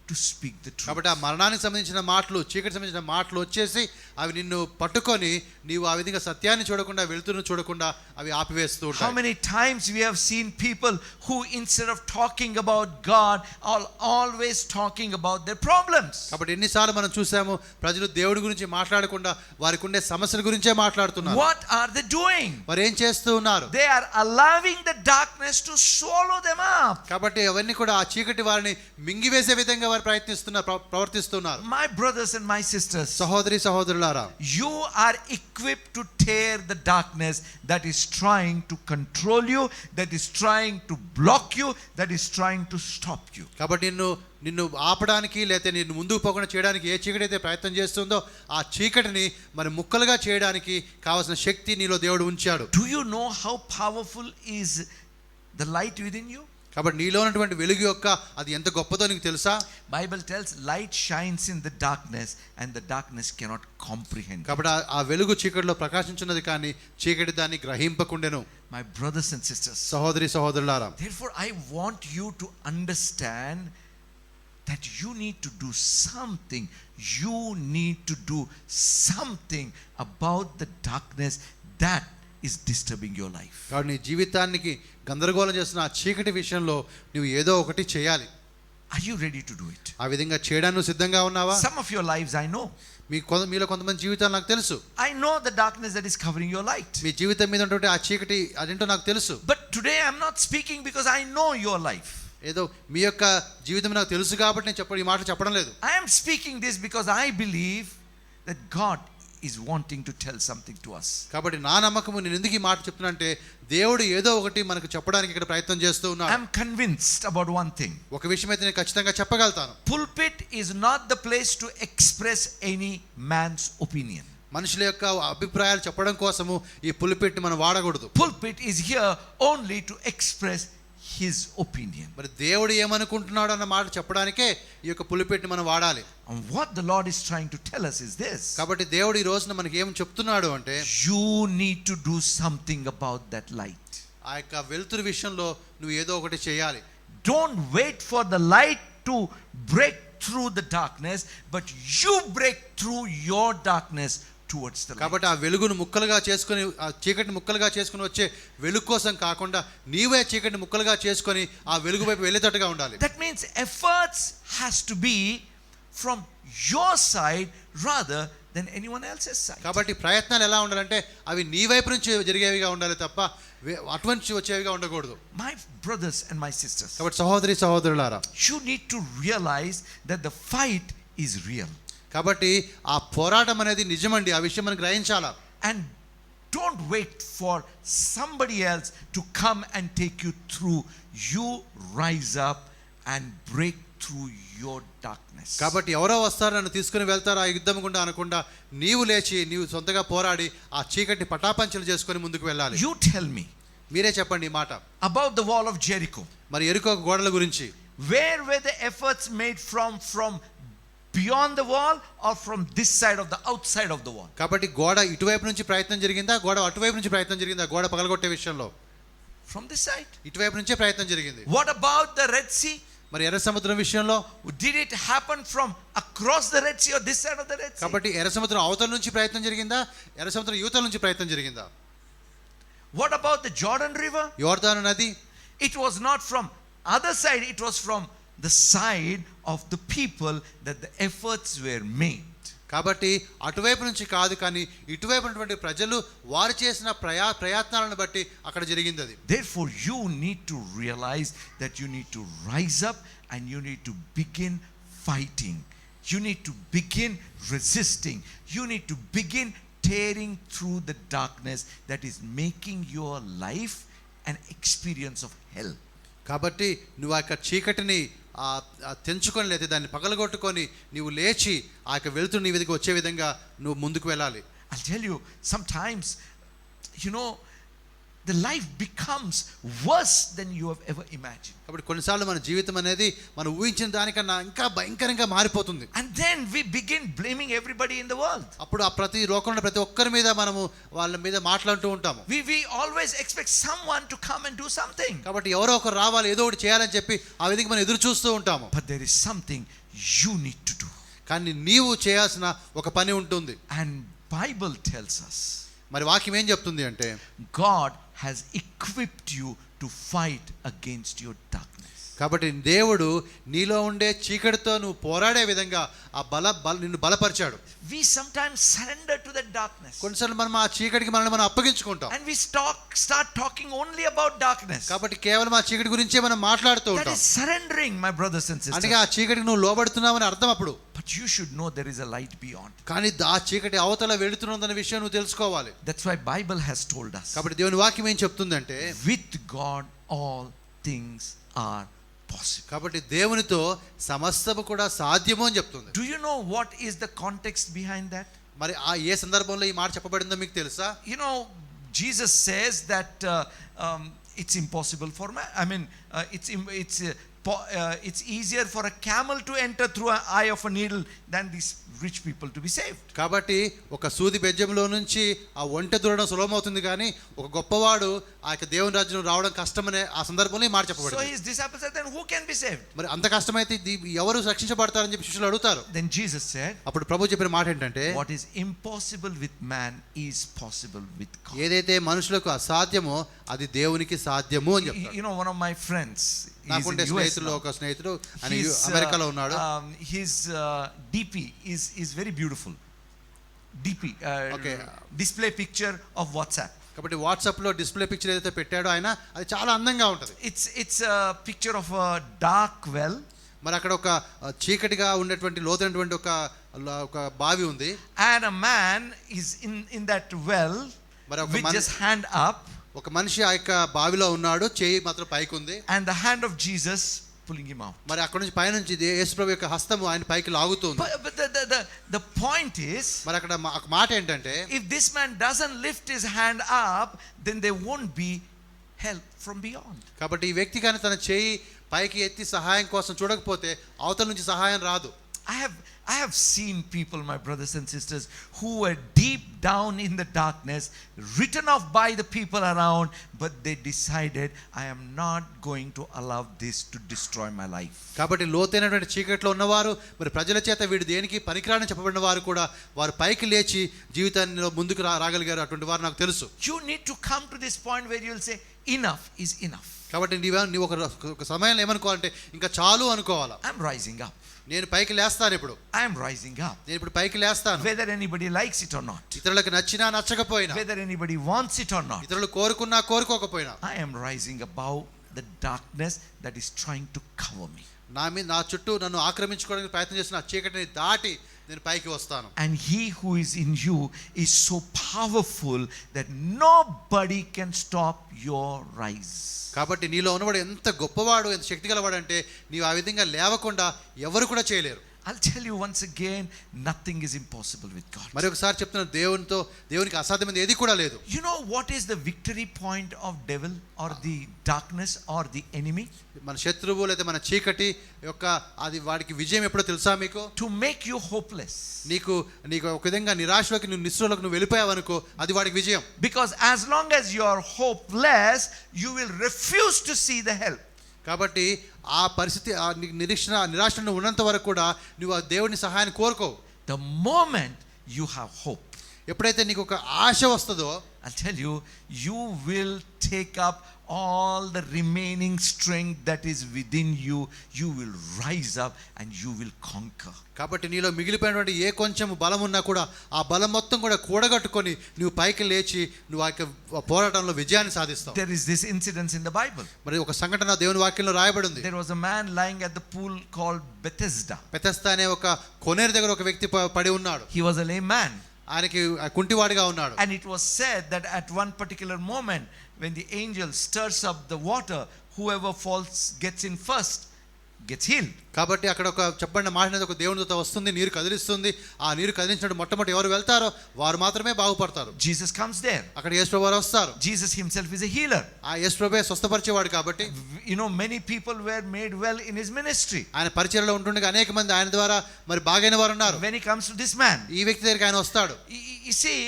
to speak the truth. కాబట్టి ఆ మరణానికి సంబంధించిన మాటలు, చీకటి సంబంధించిన మాటలు వచ్చేసి అవి నిన్ను పట్టుకొని నీవు ఆ విధంగా సత్యాన్ని చూడకుండా, వెలుతురును చూడకుండా అవి ఆపివేస్తూ ఉంటాయి. How many times we have seen people who instead of talking about God are always talking about their problems. కాబట్టి ఎన్నిసార్లు మనం చూసాము ప్రజలు దేవుడి గురించి మాట్లాడకుండా వారికి ఉండే సమస్యల గురించే మాట్లాడుతున్నారు. What are they doing? మరి ఏం చేస్తూ ఉన్నారు? They are allowing the darkness to swallow them up. కాబట్టి అవన్నీ కూడా ఆ చీకటి వారిని మింగివేసే విధంగా వారు ప్రవర్తిస్తున్నారు. My brothers and my sisters, సహోదరి సహోదరులారా, you are equipped to tear the darkness that is trying to control you, that is trying to block you, that is trying to stop you. కాబట్టి నిన్ను ఆపడానికి లేకపోతే నిన్ను ముందుకు పోకుండా చేయడానికి ఏ చీకటి అయితే ప్రయత్నం చేస్తుందో ఆ చీకటిని మరి ముక్కలుగా చేయడానికి కావాల్సిన శక్తి నీలో దేవుడు ఉంచాడు. Do you know how powerful is the light within you? కాబట్టి నీలో ఉన్నటువంటి వెలుగు యొక్క అది ఎంత గొప్పదో నీకు తెలుసా? Bible tells light shines in the darkness and the darkness cannot comprehend. కాబట్టి ఆ వెలుగు చీకటిలో ప్రకాశించున్నది కానీ చీకటి దాన్ని గ్రహింపకుండెను. My brothers and sisters, సహోదరి సహోదరులారా, therefore I want you to understand that you need to do something. You need to do something about the darkness that is disturbing your life. కాబట్టి నీ జీవితానికి గందరగోళం చేస్తున్న ఆ చీకటి విషయంలో నువ్వు ఏదో ఒకటి చేయాలి. Are you ready to do it? ఆ విధంగా చేయడానికి నువ్వు సిద్ధంగా ఉన్నావా? Some of your lives I know. మీలో కొంతమంది జీవితాలు నాకు తెలుసు. I know the darkness that is covering your light. మీ జీవితం మీద ఉన్నటువంటి ఆ చీకటి అదేంటో నాకు తెలుసు. But today I am not speaking because I know your life. ఏదో మీ యొక్క జీవితం నాకు తెలుసు కాబట్టి నేను ఈ మాట చెప్పడం లేదు. I am speaking this because I believe that God is wanting to tell something to us. కాబట్టి నా నమ్మకము నేను ఎందుకు ఈ మాట చెప్తున్నా అంటే దేవుడు ఏదో ఒకటి మనకు చెప్పడానికి ఇక్కడ ప్రయత్నం చేస్తూ ఉన్నాడు. I am convinced about one thing. ఒక విషయం అయితే నేను ఖచ్చితంగా చెప్పగలుగుతాను. Pulpit is not the place to express any man's opinion. మనుషుల యొక్క అభిప్రాయాలు చెప్పడం కోసము ఈ పులిపెట్టి మనం వాడకూడదు. Pulpit is here only to express his opinion. మరి దేవుడు ఏమనుకుంటున్నాడు అన్న మాట చెప్పడానికే ఈ యొక్క పులిపెట్టి మనం వాడాలి. And what the Lord is trying to tell us is this. కాబట్టి దేవుడు ఈ రోజున మనకి ఏం చెప్తున్నాడు అంటే you need to do something about that light. ఆ యొక్క వెలుతురు విషయంలో నువ్వు ఏదో ఒకటి చేయాలి. Don't wait for the light to break through the darkness, but you break through your darkness towards the light. కాబట్టి ఆ వెలుగును ముక్కలుగా చేసుకొని ఆ చీకటిని ముక్కలుగా చేసుకొని వచ్చే వెలుగు కోసం కాకుండా నీవే చీకటిని ముక్కలుగా చేసుకొని ఆ వెలుగు వైపు వెళ్ళేటట్టుగా ఉండాలి. That means efforts has to be from your side rather than anyone else's side. కాబట్టి ప్రయత్నాలు ఎలా ఉండాలంటే అవి నీ వైపు నుంచి జరిగేవిగా ఉండాలి తప్ప అటువంటి వచ్చేవిగా ఉండకూడదు. My brothers and my sisters, కాబట్టి సహోదరి సహోదరులారా, you need to realize that the fight is real. కాబట్టి ఆ పోరాటం అనేది నిజమండి. ఆ విషయం మనం గ్రహించాలా. And don't wait for somebody else to come and take you through. You rise up and break through your darkness. కాబట్టి ఎవరో వస్తారు నన్ను తీసుకుని వెళ్తారు ఆ యుద్ధం గుండా అనకుండా నీవు లేచి నీవు సొంతగా పోరాడి ఆ చీకటిని పటాపంచలు చేసుకొని ముందుకు వెళ్ళాలి. You tell me. మీరే చెప్పండి ఈ మాట. About the wall of Jericho. మరి యెరికో గోడల గురించి. Where were the efforts made from beyond the wall or from this side of the outside of the wall? కాబట్టి గోడ ఇటువైపు నుంచి ప్రయత్నం జరిగిందా, గోడ అటువైపు నుంచి ప్రయత్నం జరిగిందా? గోడ పగలగొట్టే విషయంలో From this side. ఇటువైపు నుంచే ప్రయత్నం జరిగింది. What about the Red Sea? మరి ఎర్ర సముద్రం విషయంలో Did it happen from across the Red Sea or this side of the Red Sea? కాబట్టి ఎర్ర సముద్రం అవతల నుంచి ప్రయత్నం జరిగిందా, ఎర్ర సముద్రం యువతల నుంచి ప్రయత్నం జరిగిందా? What about the Jordan River? యోర్దాను నది. It was not from other side, it was from the side of the people that the efforts were made. కాబట్టి అటువైపు నుంచి కాదు కానీ ఇటువైపు ఉన్నటువంటి ప్రజలు వారు చేసిన ప్రయత్నాలను బట్టి అక్కడ జరిగింది అది. Therefore you need to realize that you need to rise up and you need to begin fighting. You need to begin resisting. You need to begin tearing through the darkness that is making your life an experience of hell. కాబట్టి నువ్వు ఆ యొక్క చీకటిని తెంచుకొని లేదా దాన్ని పగలగొట్టుకొని నీవు లేచి ఆ యొక్క వెలుతురు నీ మీదకి వచ్చే విధంగా నువ్వు ముందుకు వెళ్ళాలి. I'll tell you, sometimes, the life becomes worse than you have ever imagined. కాబట్టి కొన్నిసార్లు మన జీవితం అనేది మనం ఊహించిన దానికన్నా ఇంకా భయంకరంగా మారిపోతుంది. And then we begin blaming everybody in the world. అప్పుడు ఆ ప్రతి లోకంలో ప్రతి ఒక్కరి మీద మనము వాళ్ళ మీద మాట్లాడుతూ ఉంటాము. We always expect someone to come and do something. కాబట్టి ఎవరో ఒకరు రావాలి, ఏదో ఒకటి చేయాలని చెప్పి ఆ విధంగా మనం ఎదురు చూస్తూ ఉంటాము. But there is something you need to do. కానీ నీవు చేయాల్సిన ఒక పని ఉంటుంది. And Bible tells us, మరి వాక్యం ఏం చెప్తుంది అంటే God has equipped you to fight against your darkness. కాబట్టి దేవుడు నీలో ఉండే చీకటితో నువ్వు పోరాడే విధంగా ఆ నిన్ను బలపరిచాడు. We sometimes surrender to the darkness. కొన్నిసార్లు మనం ఆ చీకటికి మనల్ని మనం అప్పగించుకుంటాం. And we start talking only about darkness. కాబట్టి కేవలం ఆ చీకటి గురించే మనం మాట్లాడుతూ ఉంటాం. That is surrendering, my brothers and sisters. అంటే ఆ చీకటికి నువ్వు లోబడుతున్నావని అర్థం అప్పుడు. But you should know there is a light beyond. కానీ ఆ చీకటి అవతల వెళుతున్నదన్న విషయం నువ్వు తెలుసుకోవాలి. That's why Bible has told us. కాబట్టి దేవుని వాక్యం ఏం చెప్తుందంటే with God all things are possible. కాబట్టి దేవునితో సమస్తము కూడా సాధ్యము అని చెప్తుంది. Do you know what is the context behind that? మరి ఆ ఏ సందర్భంలో ఈ మాట చెప్పబడిందో మీకు తెలుసా? Jesus says that it's impossible for man. I mean, it's easier for a camel to enter through an eye of a needle than these rich people to be saved. కాబట్టి ఒక సూది బెజ్జంలో నుంచి ఆ ఒంటె దూరడం సులభమవుతుంది కానీ ఒక గొప్పవాడు ఆ యొక్క దేవుని రాజ్యం రావడం కష్టమనే ఆ సందర్భంలో ఈ మాట So చెప్పబడింది. his disciples said, then who can be saved? మరి అంత కష్టమైతే ఎవరు రక్షించబడతారని చెప్పి శిష్యులు అడుగుతారు. Then Jesus said, అప్పుడు ప్రభు చెప్పిన మాట ఏంటంటే, what is impossible with man is possible with God. ఏదైతే మనుషులకు అసాధ్యమో అది దేవునికి సాధ్యము అని చెప్తారు. You know, one of my friends, నాకుండే స్నేహితులు ఒక స్నేహితుడు ఆయన అమెరికాలో ఉన్నాడు. His DP is very beautiful. DP, Okay. display picture of WhatsApp. కాబట్టి వాట్సాప్ లో డిస్ప్లే పిక్చర్ ఏదైతే పెట్టాడో ఆయన అది చాలా అందంగా ఉంటుంది. It's a picture of a dark well. మరి అక్కడ ఒక చీకటిగా ఉండేటువంటి లోతైనటువంటి ఒక బావి ఉంది. And a man is in that well with just hand up. ఒక మనిషి ఆ యొక్క బావిలో ఉన్నాడు, చేయి మాత్రం పైకి ఉంది. And the hand of Jesus pulling him out. మరి అక్కడ నుంచి పై నుంచి యేసుప్రభు యొక్క హస్తము ఆయన పైకి లాగుతుంది. But the point is, మరి అక్కడ మాట ఏంటంటే, if this man doesn't lift his hand up, then there won't be help from beyond. కాబట్టి ఈ వ్యక్తి కానీ తన చేయి పైకి ఎత్తి సహాయం కోసం చూడకపోతే అవతల నుంచి సహాయం రాదు. I have seen people, my brothers and sisters, who were deep down in the darkness, written off by the people around, but they decided, I am not going to allow this to destroy my life. కాబట్టి లోతైనటువంటి చీకట్లో ఉన్నవారు, మరి ప్రజల చేత వీడు దేనికి పనికిరాని చెప్పబడిన వారు కూడా వారు పైకి లేచి జీవితాన్ని ముందుకు రాగలిగారు. అటువంటి వారు నాకు తెలుసు. You need to come to this point where you will say, enough is enough. కాబట్టి నీవు ఒక సమయంలో ఏమనుకోవాలంటే ఇంకా చాలు అనుకోవాలా. I'm rising up. నేను పైకి లేస్తాను ఇప్పుడు. I am rising up. నేను ఇప్పుడు పైకి లేస్తాను. Whether anybody likes it or not. ఇతరులకు నచ్చినా నచ్చకపోయినా, Whether anybody wants it or not. ఇతరులు కోరుకున్నా కోరుకోకపోయినా, I am rising above the darkness that is trying to cover me. నా చుట్టూ నన్ను ఆక్రమించుకోవడానికి ప్రయత్నం చేసిన చీకటిని దాటి నేను పైకి వస్తాను. And he who is in you is so powerful that nobody can stop your rise. కాబట్టి నీలో ఉన్నవాడు ఎంత గొప్పవాడు, ఎంత శక్తి గలవాడు అంటే నీవు ఆ విధంగా లేవకుండా ఎవరు కూడా చేయలేరు. I'll tell you once again, nothing is impossible with God. మరి ఒకసారి చెప్తున్నాను, దేవునికి అసాధ్యమైనది ఏది కూడా లేదు. You know what is the victory point of devil or the darkness or the enemy? మన శత్రువు లేదా మన చీకటి యొక్క అది వాడికి విజయం ఎప్పుడో తెలుసా మీకు? To make you hopeless. నీకు ఒక విధంగా నిరాశలోకి నిస్పృహలోకి నువ్వు వెళ్ళిపోయావనుకో అది వాడికి విజయం. Because as long as you are hopeless, you will refuse to see the help. కాబట్టి ఆ పరిస్థితి ఆ నిరాశను ఉన్నంత వరకు కూడా నువ్వు ఆ దేవుని సహాయాన్ని కోరుకోవు. The moment you have hope, ఎప్పుడైతే నీకు ఒక ఆశ వస్తుందో, I'll tell you, you will take up all the remaining strength that is within you. You will rise up and you will conquer. కాబట్టి నీలో మిగిలిపోయినటువంటి ఏ కొంచెం బలం ఉన్నా కూడా ఆ బలం మొత్తం కూడా కూడగట్టుకొని నువ్వు పైకి లేచి నువ్వు ఆ యొక్క పోరాటంలో విజయాన్ని సాధిస్తావు. There is this incident in the Bible. మరి ఒక సంఘటన దేవుని వాక్యంలో రాయబడి ఉంది. There was a man lying at the pool called Bethesda. Bethesda అనే ఒక కొనేరు దగ్గర ఒక వ్యక్తి పడి ఉన్నాడు. He was a lame man. ఆయనకి కుంటివాడిగా ఉన్నాడు. And it was said that at one particular moment when the angel stirs up the water, whoever gets in first gets healed. కాబట్టి అక్కడ ఒక చెప్పబడిన మాట అనేది ఒక దేవుని దూత వస్తుంది, నీరు కదిలిస్తుంది. ఆ నీరు కదిలించినట్టు మొట్టమొదటి ఎవరు వెళ్తారో వారు మాత్రమే బాగుపడతారు. Jesus comes there. అక్కడ యేసుప్రభు వారు వస్తారు. Jesus himself is a healer. ఆ యేసుప్రభువే స్వస్థపరిచేవాడు కాబట్టి You know, many people were made well in his ministry. ఆయన పరిచర్యలో ఉంటుండగా అనేక మంది ఆయన ద్వారా మరి బాగైన వారు ఉన్నారు. When he comes to this man, ఈ వ్యక్తి దగ్గరికి ఆయన వస్తాడు. you see,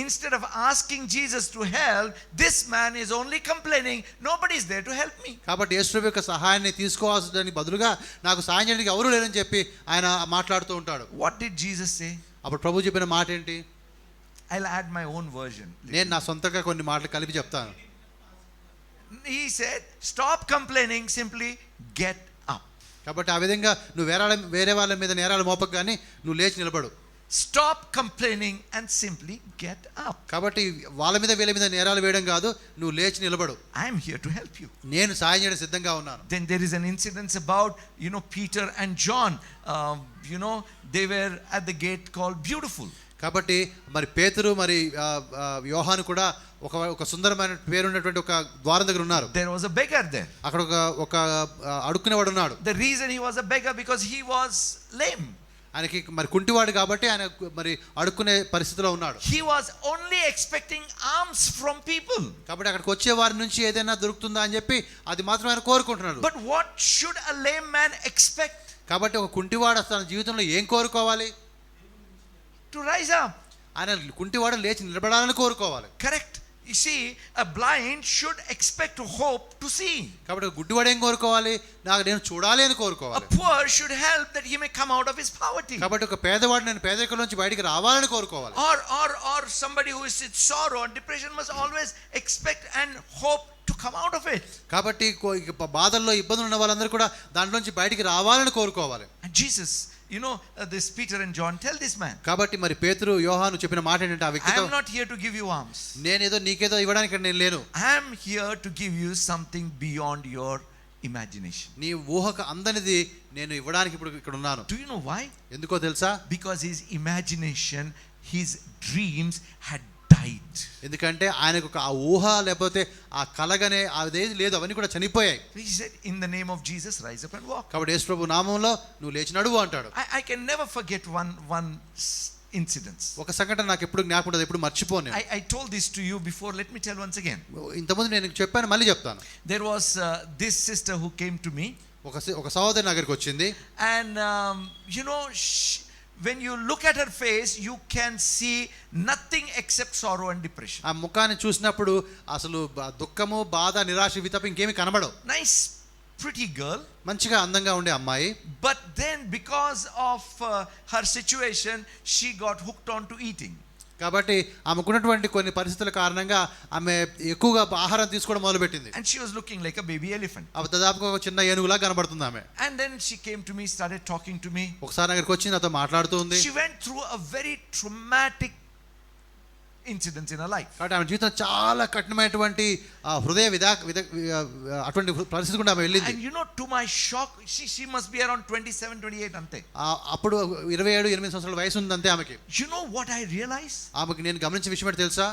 instead of asking Jesus to help, this man is only complaining, nobody is there to help me. కాబట్టి యేసుప్రభు యొక్క సహాయాన్ని తీసుకోవాల్సిన బదులుగా నాకు సహాయం చేయడానికి ఎవరు లేరని చెప్పి ఆయన మాట్లాడుతూ ఉంటాడు. What did Jesus say? అప్పుడు ప్రభు చెప్పిన మాట ఏంటి? I'll add my own version. నేను నా సొంతంగా కొన్ని మాటలు కలిపి చెప్తాను. He said, stop complaining, simply get up. కాబట్టి ఆ విధంగా నువ్వు వేరే వాళ్ళ మీద నేరాలు మోపకు కానీ నువ్వు లేచి నిలబడు. Stop complaining and simply get up. కాబట్టి వాళ్ళ మీద వీళ్ళ మీద నేరాలు వేయడం కాదు, నువ్వు లేచి నిలబడు. I am here to help you. నేను సాయం చేయడం సిద్ధంగా ఉన్నాను. Then there is an incident about, Peter and John. They were at the gate called Beautiful. కాబట్టి మరి పేతురు మరి యోహాను కూడా ఒక సుందరమైన పేరున్నటువంటి ఒక ద్వారం దగ్గర ఉన్నారు. There was a beggar there. అక్కడ ఒక అడుక్కునేవాడు ఉన్నాడు. The reason he was a beggar because he was lame. ఆయనకి మరి కుంటివాడు కాబట్టి ఆయన మరి అడుక్కునే పరిస్థితిలో ఉన్నాడు. He was only expecting alms from people. కాబట్టి అక్కడికి వచ్చే వారి నుంచి ఏదైనా దొరుకుతుందా అని చెప్పి అది మాత్రం ఆయన కోరుకుంటున్నాడు. But what should a lame man expect? కాబట్టి ఒక కుంటివాడు తన జీవితంలో ఏం కోరుకోవాలి? To rise up. ఆయన కుంటివాడు లేచి నిలబడాలని కోరుకోవాలి. Correct. You see, a blind should expect hope to see. కాబట్టి గుడ్డివాడు ఏం కోరుకోవాలి? నేను చూడాలి అని కోరుకోవాలి. A poor should help that he may come out of his poverty. కాబట్టి ఒక పేదవాడు నేను పేదరికం నుంచి బయటికి రావాలని కోరుకోవాలి. Or somebody who is in sorrow and depression must always expect and hope to come out of it. కాబట్టి బాధల్లో ఇబ్బందులు ఉన్న వాళ్ళందరూ కూడా దాంట్లోంచి బయటికి రావాలని కోరుకోవాలి. And Jesus, this Peter and John tell this man. కాబట్టి మరి పేతురు యోహాను చెప్పిన మాట ఏంటంటే ఆ వ్యక్తితో, I am not here to give you alms. నేనేదో నీకేదో ఇవ్వడానికి నేను లేను. I am here to give you something beyond your imagination. నీ ఊహకు అందనిది నేను ఇవ్వడానికి ఇప్పుడు ఇక్కడ ఉన్నాను. Do you know why? ఎందుకో తెలుసా? Because his imagination, his dreams had died. ఎందుకంటే ఆయనకు ఆ ఊహ లేకపోతే ఆ కలగనే అదేది లేదు, అవన్నీ కూడా చనిపోయాయి. He said, in the name of Jesus, rise up and walk. కాబట్టి యేసు ప్రభు నామములో నువ్వు లేచి నడువు అంటాడు. I can never forget one incident. ఒక సంఘటన నాకు ఎప్పుడు జ్ఞాపకం ఉండదు, ఎప్పుడు మర్చిపోను. I told this to you before. Let me tell once again. ఇంతకుముందు నేను చెప్పాను, మళ్ళీ చెప్తాను. There was this sister who came to me. ఒక సహోదరి నా దగ్గరికి వచ్చింది. And when you look at her face, you can see nothing except sorrow and depression. ఆ ముఖాన్ని చూసినప్పుడు అసలు దుఃఖము, బాధ, నిరాశ ఇవి తప్ప ఇంకేమీ కనబడవు. Nice pretty girl, మంచిగా అందంగా ఉండే అమ్మాయి. but then because of her situation, she got hooked on to eating. కాబట్టి ఆమెకున్నటువంటి కొన్ని పరిస్థితుల కారణంగా ఆమె ఎక్కువగా ఆహారం తీసుకోవడం మొదలుపెట్టింది. And she was looking like a baby elephant. దాదాపుగా ఒక చిన్న ఏనుగులా కనబడుతుంది ఆమె. And then she came to me, started talking to me. ఒకసారి దగ్గరికి వచ్చి నాతో మాట్లాడుతూ ఉంది. She went through a very traumatic incident in her life. కాబట్టి ఆమె జీవితంలో చాలా కఠినమైనటువంటి హృదయ అటువంటి పరిస్థితి కూడా ఆమె వెళ్ళింది. And to my shock, she must be around 27, 28 ante. అప్పుడు 27-28 సంవత్సరాల వయసు ఉంది అంతే ఆమెకి. You know what I realized? ఆమెకి నేను గమనించిన విషయం ఏంటో తెలుసా?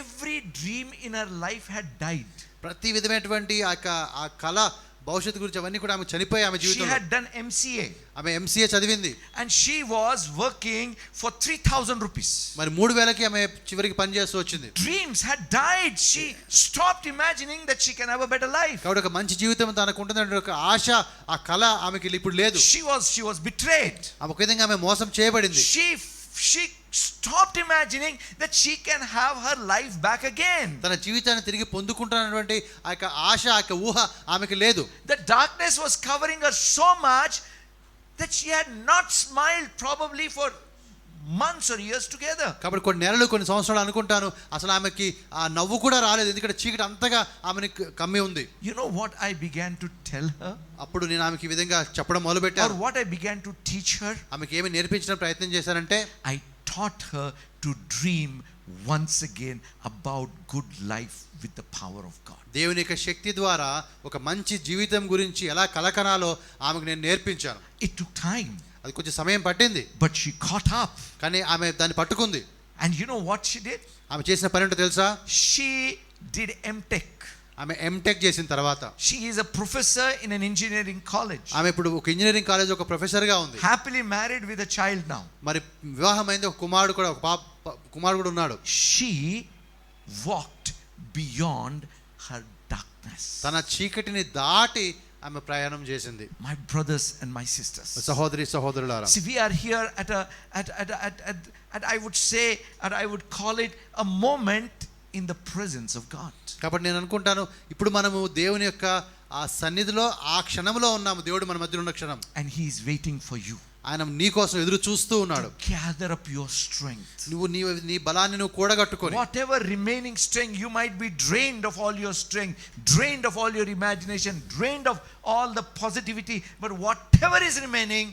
Every dream in her life had died. ప్రతి విధమైనటువంటి ఆ కళ, భవిష్యత్తు గురించి అవన్నీ కూడా ఆమె చనిపోయి ఆమె జీవితంలో. She had done MCA. ఆమె MCA చదివింది. And she was working for 3,000 rupees. మరి 3,000కి ఆమె చివరికి పని చేస్తూ వచ్చింది. Dreams had died. She stopped imagining that she can have a better life. కాబట్టి ఒక మంచి జీవితం తనకు ఉంటుందనే ఒక ఆశ, ఆ కళ ఆమెకి ఇప్పుడు లేదు. She was betrayed. ఒక విధంగా ఆమె మోసం చేయబడింది. She stopped imagining that she can have her life back again. తన జీవితాన్ని తిరిగి పొందుకుంటానటువంటి ఆ ఆశ, ఆ ఊహ ఆమెకి లేదు. The darkness was covering her so much that she had not smiled probably for months or years together. కాబట్టి కొన్ని నెలలు, కొన్ని సంవత్సరాలు అనుకుంటాను అసలు ఆమెకి ఆ నవ్వు కూడా రాలేదు, ఎందుకంటే చీకటి అంతగా ఆమెని కమ్మి ఉంది. You know what I began to tell her? అప్పుడు నేను ఆమెకి ఈ విధంగా చెప్పడం మొదలుపెట్టాను. Or what I began to teach her? ఆమెకి ఏమి నేర్పించడం ప్రయత్నం చేశానంటే, I taught her to dream once again about good life with the power of God. దేవుని యొక్క శక్తి ద్వారా ఒక మంచి జీవితం గురించి ఎలా కలకనాలో ఆమెకు నేను నేర్పించాను. It took time. అది కొంచెం సమయం పట్టింది. But she caught up. కానీ ఆమె దాన్ని పట్టుకుంది. And you know what she did? ఆమె చేసిన పని ఏంటో తెలుసా? She did MTech. ఆమె ఎంటెక్ చేసిన తర్వాత She is a professor in an engineering college. ఆమె ఇప్పుడు ఒక ఇంజనీరింగ్ కాలేజ్ ఒక ప్రొఫెసర్ గా ఉంది. Happily married with a child now. మరి వివాహమైంది, ఒక కుమారుడు కూడా, కుమారుడు కూడా ఉన్నాడు. She walked beyond her darkness. తన చీకటిని దాటి ఆమె ప్రయాణం చేసింది. My brothers and my sisters. సహోదరి సహోదరులారా, see, we are here at I would say, I would call it a moment in the presence of God. కాబట్టి నేను అనుకుంటాను ఇప్పుడు మనము దేవుని యొక్క ఆ సన్నిధిలో, ఆ క్షణంలో ఉన్నాము. దేవుడు మన మధ్యలో ఉన్న క్షణం. And he is waiting for you. ఆయన నీ కోసం ఎదురు చూస్తూ ఉన్నాడు. Gather up your strength. నువ్వు నీ బలాన్ని నువ్వు కూడగట్టుకొని, whatever remaining strength, you might be drained of all your strength, drained of all your imagination, drained of all the positivity, but whatever is remaining,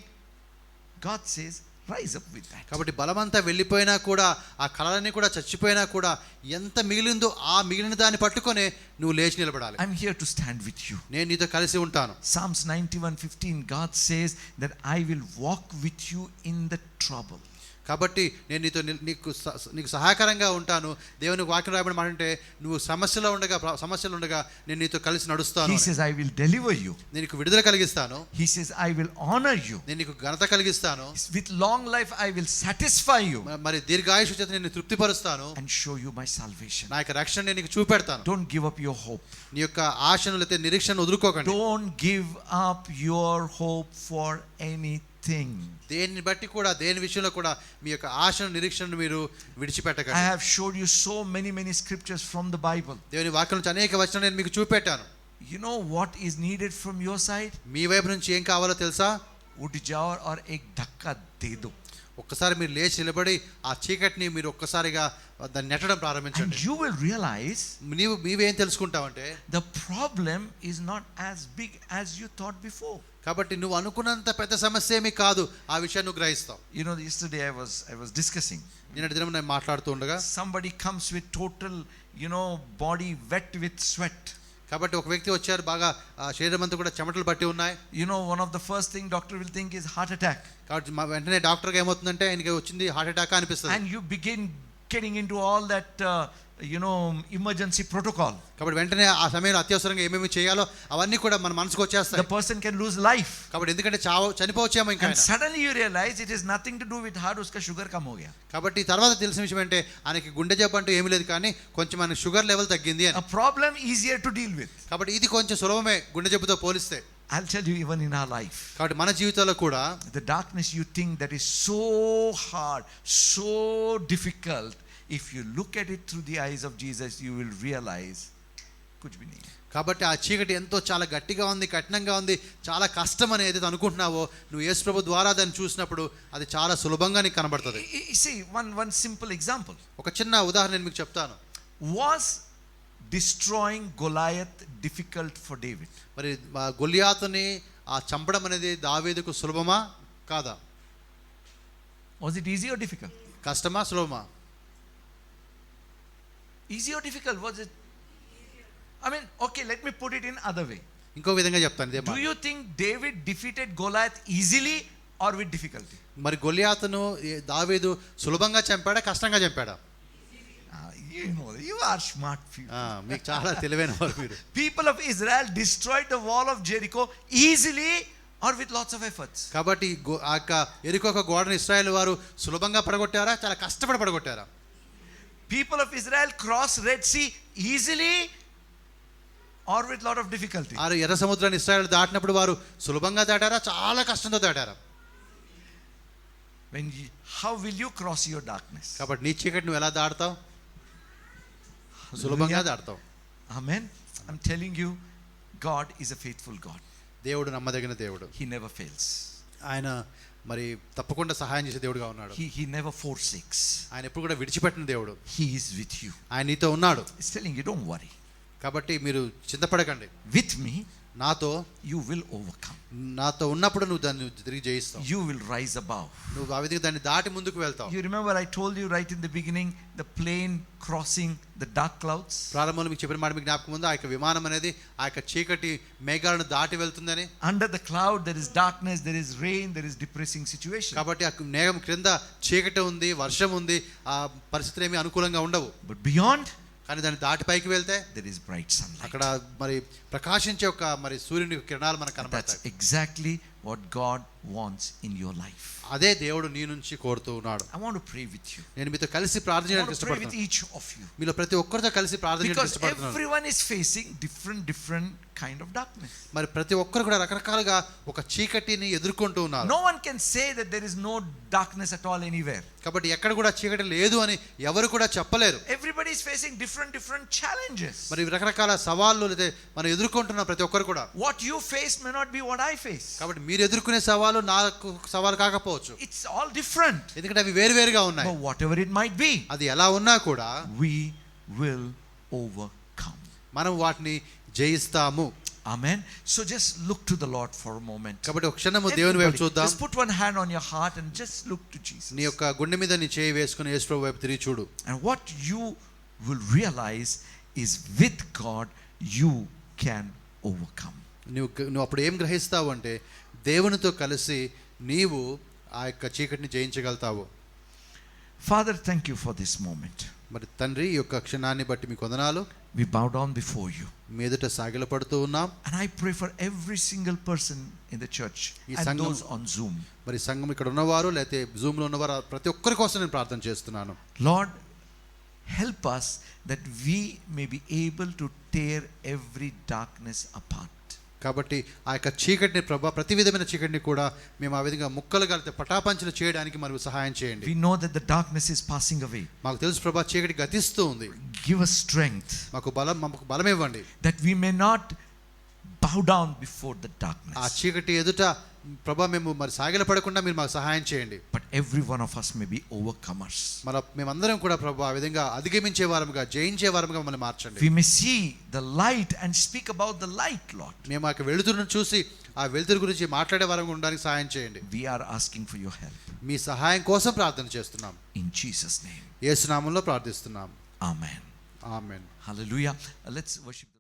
God says, rise up with that. కాబట్టి బలమంతా వెళ్ళిపోయినా కూడా, ఆ కళలన్నీ కూడా చచ్చిపోయినా కూడా, ఎంత మిగిలిందో ఆ మిగిలిన దాన్ని పట్టుకొని నువ్వు లేచి నిలబడాలి. I'm here to stand with you. నేను నీతో కలిసి ఉంటాను. Psalms 91:15, God says that I will walk with you in the trouble. కాబట్టి నేను నీకు సహాయకరంగా ఉంటాను. దేవునికి వాక్యం రాయబడిన మాట అంటే నువ్వు సమస్యలు ఉండగా నేను నీతో కలిసి నడుస్తాను. He says, I will deliver you. నేను నీకు విడుదల కలిగిస్తాను. He says, I will honor you. నేను నీకు ఘనత కలిగిస్తాను. With long life I will satisfy you. మరి దీర్ఘాయుష్షు చేత నేను తృప్తిపరుస్తాను. And show you my salvation. నా యొక్క రక్షణ నేను నీకు చూపెడతాను. Don't give up your hope. నీ యొక్క ఆశను లేతే నిరీక్షణ వదులుకోకండి. Don't give up your hope for anything. దేన్ని బట్టి కూడా దేని విషయంలో కూడా మీ యొక్క ఆశను నిరీక్షణను మీరు విడిచిపెట్టకండి. I have showed you so many scriptures from the Bible. దేవుని వాక్యం నుంచి అనేక వచనాలు నేను మీకు చూపెట్టాను. You know what is needed from your side? మీ వైపు నుంచి ఏం కావాలో తెలుసా? उठ जाओ और एक धक्का दे दो. ఒక్కసారి మీరు లేచి నిలబడి ఆ చీకటిని మీరు ఒక్కసారిగా దాన్ని నెట్టడం ప్రారంభించండి. And you will realize నీవేం తెలుసుకుంటావంటే the problem is not as big as you thought before. కాబట్టి నువ్వు అనుకున్నంత పెద్ద సమస్య ఏమీ కాదు. ఆ విషయాన్ని నువ్వు గ్రహిస్తావు. You know, yesterday I was discussing. నిన్నటి దినం నేను మాట్లాడుతూ ఉండగా Somebody comes with total, body wet with sweat. కాబట్టి ఒక వ్యక్తి వచ్చారు, బాగా శరీరం అంతా కూడా చెమటలు పట్టి ఉన్నాయి. One of the first thing doctor will think is heart attack. కాబట్టి వెంటనే డాక్టర్కి ఏమవుతుందంటే ఆయనకి వచ్చింది హార్ట్ అటాక్ అనిపిస్తుంది. And you begin getting into all that emergency protocol. కాబట్టి వెంటనే ఆ సమయంలో అత్యవసరంగా ఏమేమి చేయాలో అవన్నీ కూడా మన మనసుకు వచ్చేస్తాయి. The person can lose life. కాబట్టి ఎందుకంటే చనిపోవచ్చేమో ఇంకా. And suddenly you realize it is nothing to do with heart, uska sugar kam ho gaya. కాబట్టి తర్వాత తెలిసిన విషయం అంటే ఆయనకి గుండె జబ్బు అంటూ ఏమీ లేదు, కానీ కొంచెం మన షుగర్ లెవెల్ తగ్గింది అని. A problem easier to deal with. కాబట్టి ఇది కొంచెం సులభమే గుండె జబ్బుతో పోలిస్తే. I'll tell you, even in our life, కాబట్టి మన జీవితాల్లో కూడా the darkness you think that is so hard, so difficult, if you look at it through the eyes of Jesus, you will realize kuch bhi nahi. కాబట్టి ఆ చీకటి ఎంతో చాలా గట్టిగా ఉంది, కఠినంగా ఉంది, చాలా కష్టం అని ఏదైతే అనుకుంటున్నావో నువ్వు యేసు ప్రభు ద్వారా దాన్ని చూసినప్పుడు అది చాలా సులభంగా నీకు కనబడుతుంది. See, one simple example. ఒక చిన్న ఉదాహరణ నేను మీకు చెప్తాను. Was destroying Goliath difficult for David? మరి గొలియాతుని చంపడం అనేది దావీదుకు సులభమా కాదా? Was it easy or difficult? కష్టమా సులభమా? Easy or difficult? Was it? I mean, okay, let me put it in other way. ఇంకో విధంగా చెప్తాను. Do you think David defeated Goliath easily or with difficulty? మరి గొలియాతును దావీదు సులభంగా చంపాడా కష్టంగా చంపాడా? You are smart people. మీకు చాలా తెలివైన వారు మీరు. People of Israel destroyed the wall of Jericho easily or with lots of efforts. కాబట్టి ఆ యెరికో గోడను ఇశ్రాయేలు వారు సులభంగా పడగొట్టారా చాలా కష్టపడి పడగొట్టారా? People of Israel crossed Red Sea easily or with lot of difficulty. ఆ ఎర్ర సముద్రాన్ని ఇశ్రాయేలు దాటినప్పుడు వారు సులభంగా దాటారా చాలా కష్టంతో దాటారా? How will you cross your darkness? కాబట్టి నీ చీకటి నువ్వు ఎలా దాటుతావు? సులభంగా దాటుతావు. Amen. I'm telling you, God is a faithful God. దేవుడు నమ్మదగిన దేవుడు. He never fails. ఆయన మరి తప్పకుండా సహాయం చేసే దేవుడుగా ఉన్నాడు. He never forsakes. ఆయన ఎప్పుడు కూడా విడిచిపెట్టిన దేవుడు. He is with you. ఆయన నీతో ఉన్నాడు. He's telling you, don't worry. కాబట్టి మీరు చింతపడకండి. With me, నాతో you will overcome. నాతో ఉన్నప్పుడు నువ్వు దాన్ని తిరిగి జయిస్తావు. You will rise above. నువ్వు ఆ విధంగా దాన్ని దాటి ముందుకు వెళ్తావు. You remember I told you right in the beginning, the plane crossing the dark clouds. ప్రారంభంలో మీకు చెప్పిన మాట మీకు జ్ఞాపకం ఉందా? ఆ యొక్క విమానం అనేది ఆ యొక్క చీకటి మేఘాలను దాటి వెళ్తుందని. Under the cloud there is darkness, there is rain, there is depressing situation. కాబట్టి ఆ మేఘం క్రింద చీకటి ఉంది, వర్షం ఉంది, ఆ పరిస్థితులు ఏమీ అనుకూలంగా ఉండవు. But beyond, కానీ దాన్ని దాటి పైకి వెళ్తే there is bright sunlight. అక్కడ మరి ప్రకాశించే ఒక మరి సూర్యుని కిరణాలు మనకు కనబడతాయి. That's exactly what God wants in your life. అదే దేవుడు నీ నుంచి కోరుతూ ఉన్నాడు. I want to pray with you. నేను మీతో కలిసి ప్రార్థన చేయడానికి ఇష్టపడుతున్నాను. with each of you. మీలో ప్రతి ఒక్కరితో కలిసి ప్రార్థన చేయడానికి ఇష్టపడుతున్నాను. Because everyone is facing different kind of darkness. మరి ప్రతి ఒక్కరు కూడా రకరకాలుగా ఒక చీకటిని ఎదుర్కొంటూ ఉన్నారు. No one can say that there is no darkness at all anywhere. కాబట్టి ఎక్కడ కూడా చీకటి లేదు అని ఎవరు కూడా చెప్పలేరు. Everybody is facing different challenges. మరి రకరకాల సవాళ్లు లేదా మనం ఎదుర్కొంటున్న ప్రతి ఒక్కరు కూడా. What you face may not be what I face. కాబట్టి మీరు ఎదుర్కొనే సవాలు నాకు సవాలు కాకపోవచ్చు. It's all different. ఎందుకంటే అవి వేరువేరుగా ఉన్నాయి. But whatever it might be, అది ఎలా ఉన్నా కూడా we will overcome. మనం వాటిని జయిస్తాము. Amen. So just look to the Lord for a moment. కాబట్టి ఒక క్షణము దేవుని వైపు చూద్దాం. Just put one hand on your heart and just look to Jesus. నీ యొక్క గుండె మీద నీ చేయి వేసుకొని యేసు ప్రభువు వైపు తిరిగి చూడు. And what you will realize is with God you can overcome. నువ్వు అప్పుడు ఏం గ్రహిస్తావు అంటే దేవునితో కలిసి నీవు ఆ యొక్క చీకటిని జయించగలుగుతావు. Father, thank you for this moment. మరి తండ్రి ఈ యొక్క క్షణాన్ని బట్టి మీకు వందనాలు. We bow down before you. మీ ఎదుట సాగిలపడుతూ ఉన్నాం. And I pray for every single person in the church and those on Zoom. మరి సంఘం ఇక్కడ ఉన్నవారు లేకపోతే జూమ్లో ఉన్నవారు ప్రతి ఒక్కరి కోసం నేను ప్రార్థన చేస్తున్నాను. Lord, help us that we may be able to tear every darkness apart. కాబట్టి ఆ యొక్క చీకటిని ప్రభా ప్రతి విధమైన చీకటిని కూడా మేము ఆ విధంగా ముక్కలుగా పటాపంచలు చేయడానికి మనకు సహాయం చేయండి. We know that the darkness is passing away. మాకు తెలుసు ప్రభా చీకటి గతిస్తూ ఉంది. Give us strength. మాకు బలం ఇవ్వండి. That we may not bow down before the darkness. ఆ చీకటి ఎదుట ప్రభా మేము మరి సాగిలపడకుండా మీరు మాకు సహాయం చేయండి. But every one of us may be overcomers. మేమందరం కూడా ప్రభా ఆ విధంగా అధిగమించే వారముగా జయించే వారముగా మమ్మల్ని మార్చండి. We may see the light and speak about the light, Lord. మేము ఆ వెలుతురును చూసి ఆ వెలుతురు గురించి మాట్లాడే వారంగా ఉండడానికి సహాయం చేయండి. We are asking for your help. మీ సహాయం కోసం ప్రార్థన చేస్తున్నాం. In Jesus' name. యేసు నామములో ప్రార్థిస్తున్నాం. Amen. Amen. Hallelujah. Let's worship the